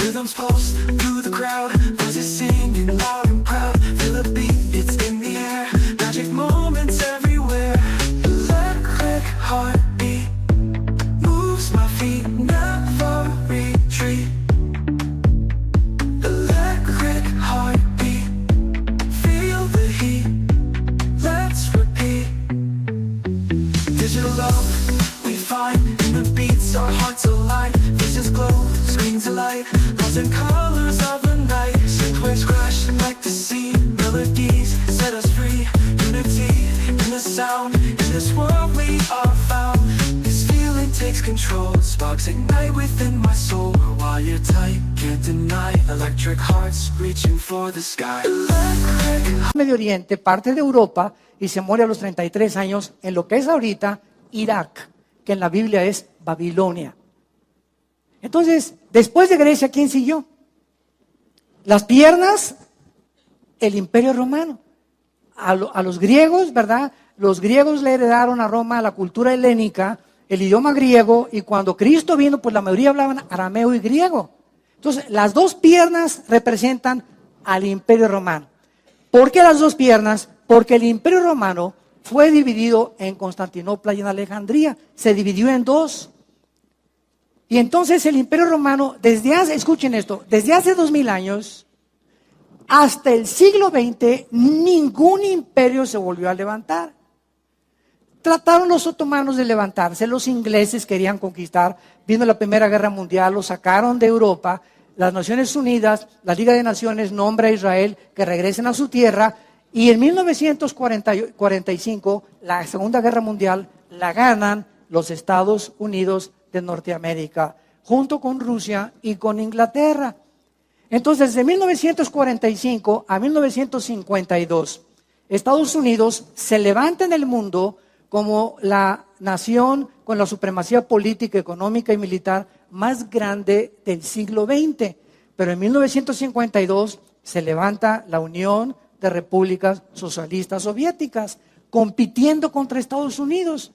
Rhythms pulse through the crowd, voices singing loud and proud. Feel a beat, it's in the air. Magic moments everywhere. Electric heartbeat moves my feet, never retreat. Electric heartbeat, feel the heat. Let's repeat. Digital love we find in the beats, our hearts align. Visions glow, screens alight. And colors of the night, synth waves crash like the sea. Melodies set us free. Unity in the sound. In this world we are found. This feeling takes control. Sparks ignite within my soul. While you're tight, can't deny. Electric hearts reaching for the sky. Medio Oriente, parte de Europa, y se muere a los 33 años en lo que es ahorita Irak, que en la Biblia es Babilonia. Entonces, después de Grecia, ¿quién siguió? Las piernas, el Imperio Romano. A los griegos, ¿verdad? Los griegos le heredaron a Roma la cultura helénica, el idioma griego, y cuando Cristo vino, pues la mayoría hablaban arameo y griego. Entonces, las dos piernas representan al Imperio Romano. ¿Por qué las dos piernas? Porque el Imperio Romano fue dividido en Constantinopla y en Alejandría. Se dividió en dos. Y entonces el Imperio Romano, escuchen esto, desde hace 2000 años hasta el siglo XX, ningún imperio se volvió a levantar. Trataron los otomanos de levantarse, los ingleses querían conquistar, vino la Primera Guerra Mundial, los sacaron de Europa, las Naciones Unidas, la Liga de Naciones nombra a Israel que regresen a su tierra, y en 1945, la Segunda Guerra Mundial la ganan los Estados Unidos de Norteamérica, junto con Rusia y con Inglaterra. Entonces, de 1945 a 1952, Estados Unidos se levanta en el mundo como la nación con la supremacía política, económica y militar más grande del siglo XX. Pero en 1952 se levanta la Unión de Repúblicas Socialistas Soviéticas, compitiendo contra Estados Unidos.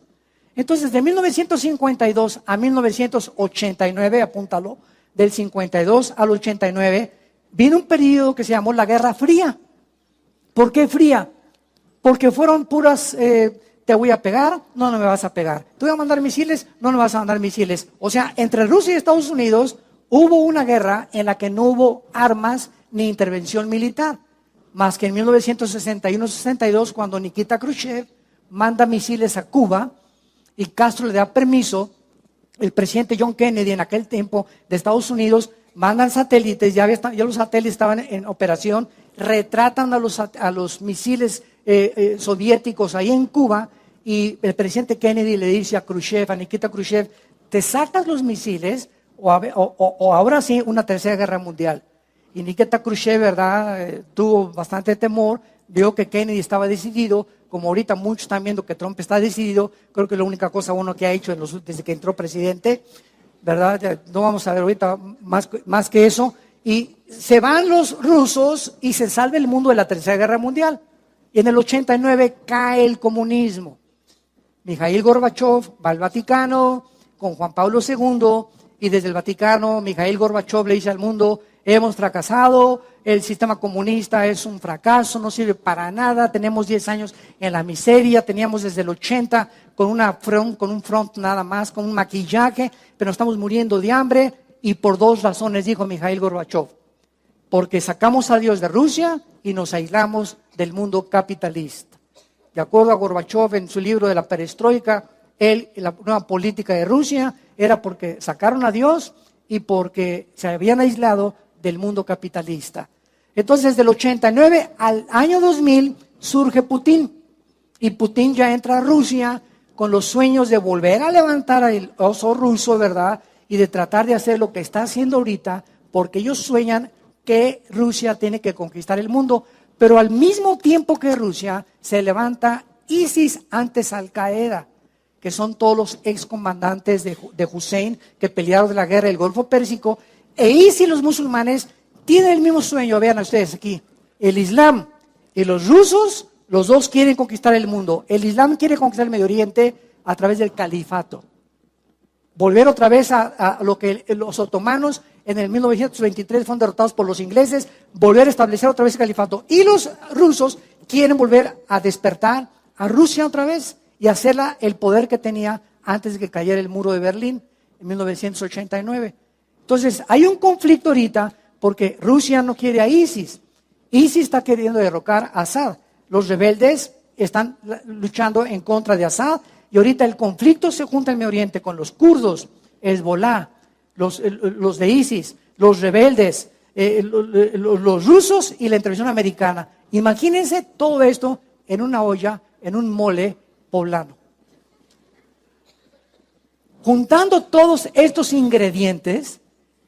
Entonces, de 1952 a 1989, apúntalo, del 52 al 89, vino un periodo que se llamó la Guerra Fría. ¿Por qué fría? Porque fueron puras, te voy a pegar, no me vas a pegar. Te voy a mandar misiles, no me vas a mandar misiles. O sea, entre Rusia y Estados Unidos hubo una guerra en la que no hubo armas ni intervención militar. Más que en 1961-62, cuando Nikita Khrushchev manda misiles a Cuba y Castro le da permiso, el presidente John Kennedy en aquel tiempo de Estados Unidos mandan satélites, ya los satélites estaban en operación, retratan a los misiles soviéticos ahí en Cuba y el presidente Kennedy le dice a Nikita Khrushchev, te sacas los misiles o ahora sí una tercera guerra mundial. Y Nikita Khrushchev, ¿verdad? Tuvo bastante temor, vio que Kennedy estaba decidido, como ahorita muchos están viendo que Trump está decidido, creo que es la única cosa bueno que ha hecho desde que entró presidente, ¿verdad? Ya no vamos a ver ahorita más que eso. Y se van los rusos y se salva el mundo de la Tercera Guerra Mundial. Y en el 89 cae el comunismo. Mikhail Gorbachev va al Vaticano con Juan Pablo II y desde el Vaticano Mikhail Gorbachev le dice al mundo, hemos fracasado, el sistema comunista es un fracaso, no sirve para nada, tenemos 10 años en la miseria, teníamos desde el 80 con un front nada más, con un maquillaje, pero estamos muriendo de hambre y por dos razones, dijo Mikhail Gorbachev. Porque sacamos a Dios de Rusia y nos aislamos del mundo capitalista. De acuerdo a Gorbachev en su libro de la perestroika, la nueva política de Rusia era porque sacaron a Dios y porque se habían aislado del mundo capitalista. Entonces, del 89 al año 2000 surge Putin. Y Putin ya entra a Rusia con los sueños de volver a levantar el oso ruso, ¿verdad? Y de tratar de hacer lo que está haciendo ahorita, porque ellos sueñan que Rusia tiene que conquistar el mundo. Pero al mismo tiempo que Rusia, se levanta ISIS antes Al Qaeda, que son todos los excomandantes de Hussein que pelearon de la guerra del Golfo Pérsico. E ISIS, los musulmanes, tienen el mismo sueño, vean ustedes aquí, el Islam y los rusos, los dos quieren conquistar el mundo. El Islam quiere conquistar el Medio Oriente a través del califato. Volver otra vez a lo que los otomanos en el 1923 fueron derrotados por los ingleses, volver a establecer otra vez el califato. Y los rusos quieren volver a despertar a Rusia otra vez y hacerla el poder que tenía antes de que cayera el muro de Berlín en 1989. Entonces, hay un conflicto ahorita porque Rusia no quiere a ISIS. ISIS está queriendo derrocar a Assad. Los rebeldes están luchando en contra de Assad y ahorita el conflicto se junta en Medio Oriente con los kurdos, Hezbollah, los de ISIS, los rebeldes, los rusos y la intervención americana. Imagínense todo esto en una olla, en un mole poblano. Juntando todos estos ingredientes,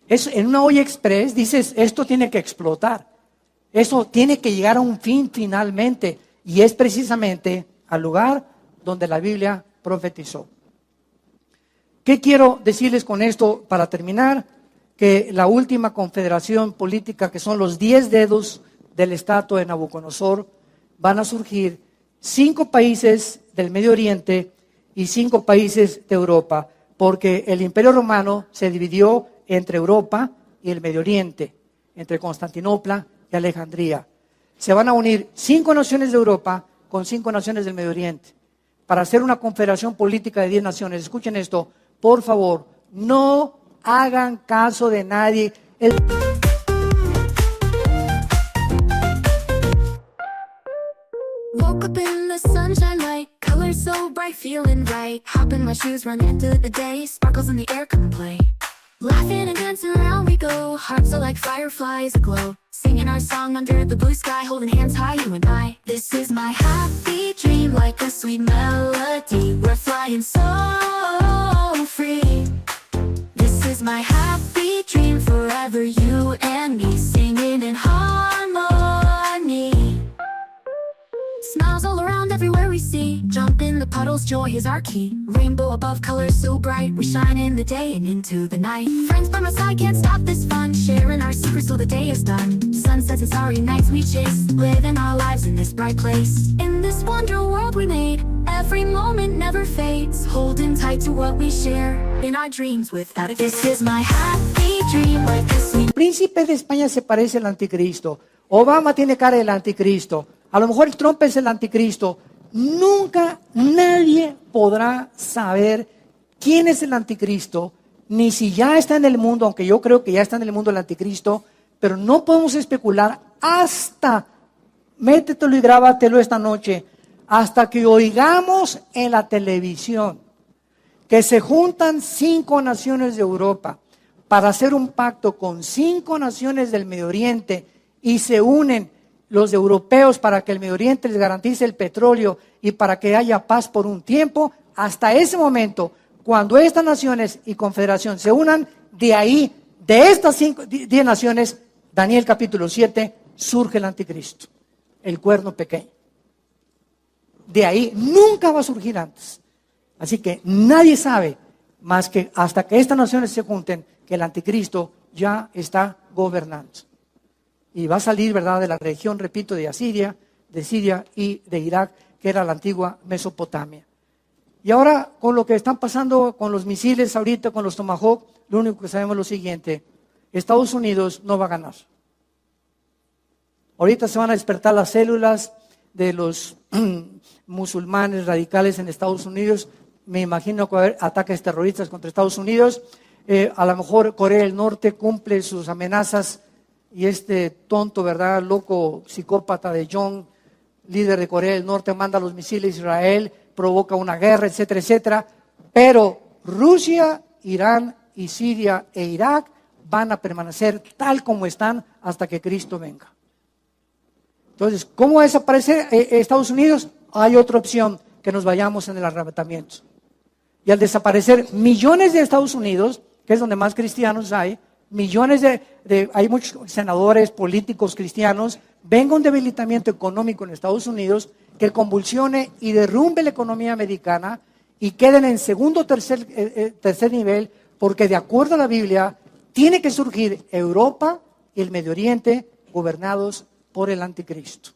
en una olla express, dices, esto tiene que explotar. Eso tiene que llegar a un fin finalmente. Y es precisamente al lugar donde la Biblia profetizó. ¿Qué quiero decirles con esto para terminar? Que la última confederación política, que son los 10 dedos del estatua de Nabucodonosor, van a surgir 5 países del Medio Oriente y 5 países de Europa, porque el Imperio Romano se dividió entre Europa y el Medio Oriente, entre Constantinopla y Alejandría. Se van a unir 5 naciones de Europa con 5 naciones del Medio Oriente para hacer una confederación política de 10 naciones. Escuchen esto, por favor, no hagan caso de nadie. Woke up in the sunshine light, colors so bright, feeling right. Hop in my shoes, run into the day, sparkles in the air, come play. Laughing and dancing around we go, hearts are like fireflies aglow. Singing our song under the blue sky, holding hands high, you and I. This is my happy dream, like a sweet melody. We're flying so free. This is my happy dream, forever you and me, singing in harmony. Smiles all around everywhere we see. Jump in the puddles, joy is our key. Rainbow above, colors so bright. We shine in the day and into the night. Friends by my side, can't stop this fun. Sharing our secrets till the day is done. Sunsets and starry nights we chase. Living our lives in this bright place. In this wonder world we made. Every moment never fades, holding tight to what we share in our dreams without it. This is my happy dream, like this. El príncipe de España se parece al anticristo. Obama tiene cara del anticristo. A lo mejor Trump es el anticristo. Nunca nadie podrá saber quién es el anticristo, ni si ya está en el mundo, aunque yo creo que ya está en el mundo el anticristo, pero no podemos especular hasta, métetelo y grábatelo esta noche, hasta que oigamos en la televisión que se juntan 5 naciones de Europa para hacer un pacto con 5 naciones del Medio Oriente y se unen los europeos para que el Medio Oriente les garantice el petróleo y para que haya paz por un tiempo. Hasta ese momento, cuando estas naciones y confederación se unan, de ahí, de estas 10 naciones, Daniel capítulo 7, surge el anticristo, el cuerno pequeño. De ahí nunca va a surgir antes. Así que nadie sabe más que hasta que estas naciones se junten que el anticristo ya está gobernando. Y va a salir, ¿verdad?, de la región, repito, de Siria y de Irak, que era la antigua Mesopotamia. Y ahora, con lo que están pasando con los misiles ahorita, con los Tomahawk, lo único que sabemos es lo siguiente: Estados Unidos no va a ganar. Ahorita se van a despertar las células de los musulmanes radicales en Estados Unidos. Me imagino que va a haber ataques terroristas contra Estados Unidos. A lo mejor Corea del Norte cumple sus amenazas y este tonto, ¿verdad?, loco psicópata de Jong, líder de Corea del Norte, manda los misiles a Israel, provoca una guerra, etcétera, etcétera. Pero Rusia, Irán y Siria e Irak van a permanecer tal como están hasta que Cristo venga. Entonces, ¿cómo desaparece Estados Unidos? Hay otra opción, que nos vayamos en el arrebatamiento. Y al desaparecer millones de Estados Unidos, que es donde más cristianos hay, millones hay muchos senadores, políticos cristianos, venga un debilitamiento económico en Estados Unidos que convulsione y derrumbe la economía americana y queden en segundo o tercer nivel, porque de acuerdo a la Biblia, tiene que surgir Europa y el Medio Oriente gobernados por el anticristo.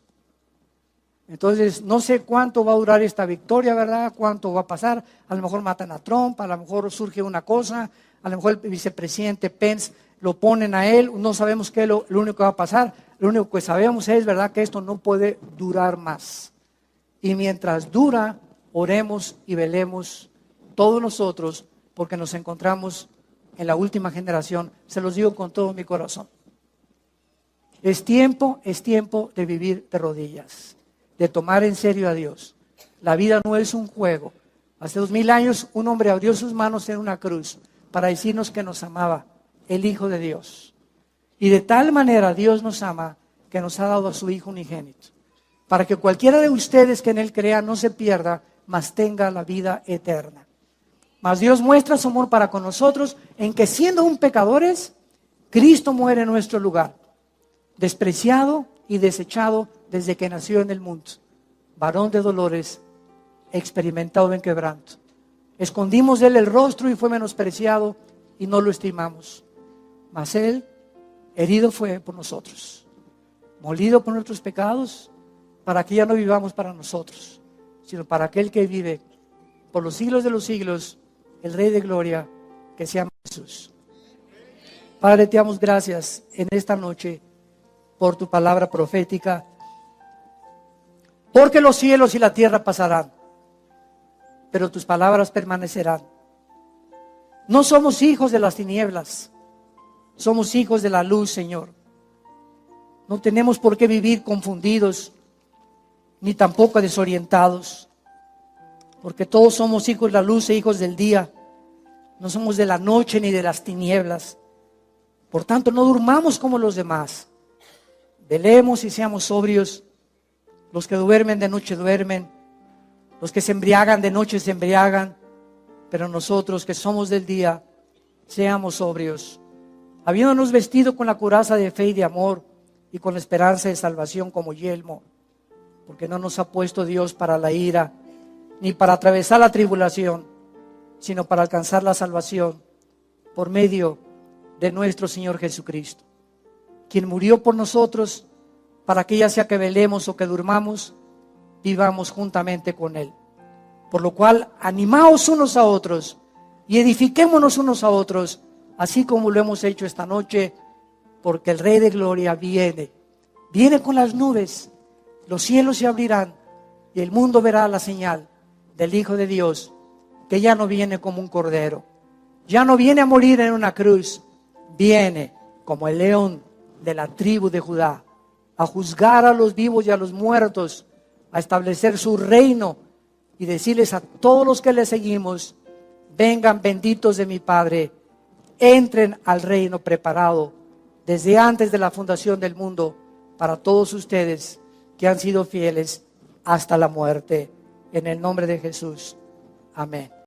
Entonces, no sé cuánto va a durar esta victoria, ¿verdad? Cuánto va a pasar. A lo mejor matan a Trump, a lo mejor surge una cosa, a lo mejor el vicepresidente Pence lo ponen a él, no sabemos qué es lo único que va a pasar. Lo único que sabemos es, ¿verdad?, que esto no puede durar más. Y mientras dura, oremos y velemos todos nosotros, porque nos encontramos en la última generación. Se los digo con todo mi corazón. Es tiempo de vivir de rodillas, de tomar en serio a Dios. La vida no es un juego. Hace 2000 años un hombre abrió sus manos en una cruz para decirnos que nos amaba, el Hijo de Dios. Y de tal manera Dios nos ama que nos ha dado a su Hijo unigénito, para que cualquiera de ustedes que en Él crea no se pierda, mas tenga la vida eterna. Mas Dios muestra su amor para con nosotros en que, siendo aún pecadores, Cristo muere en nuestro lugar, despreciado y desechado desde que nació en el mundo, varón de dolores, experimentado en quebranto. Escondimos de Él el rostro y fue menospreciado y no lo estimamos. Mas Él herido fue por nosotros, molido por nuestros pecados, para que ya no vivamos para nosotros, sino para aquel que vive por los siglos de los siglos, el Rey de Gloria, que se llama Jesús. Padre, te damos gracias en esta noche por tu palabra profética, porque los cielos y la tierra pasarán, pero tus palabras permanecerán. No somos hijos de las tinieblas, somos hijos de la luz, Señor. No tenemos por qué vivir confundidos, ni tampoco desorientados, porque todos somos hijos de la luz e hijos del día. No somos de la noche ni de las tinieblas. Por tanto, no durmamos como los demás. Velemos y seamos sobrios. Los que duermen de noche duermen, los que se embriagan de noche se embriagan, pero nosotros que somos del día, seamos sobrios, habiéndonos vestido con la coraza de fe y de amor y con la esperanza de salvación como yelmo, porque no nos ha puesto Dios para la ira, ni para atravesar la tribulación, sino para alcanzar la salvación por medio de nuestro Señor Jesucristo, quien murió por nosotros, para que ya sea que velemos o que durmamos, vivamos juntamente con Él. Por lo cual, animaos unos a otros y edifiquémonos unos a otros, así como lo hemos hecho esta noche, porque el Rey de Gloria viene. Viene con las nubes, los cielos se abrirán y el mundo verá la señal del Hijo de Dios, que ya no viene como un cordero, ya no viene a morir en una cruz, viene como el león de la tribu de Judá, a juzgar a los vivos y a los muertos, a establecer su reino y decirles a todos los que le seguimos: vengan benditos de mi Padre, entren al reino preparado desde antes de la fundación del mundo para todos ustedes que han sido fieles hasta la muerte. En el nombre de Jesús. Amén.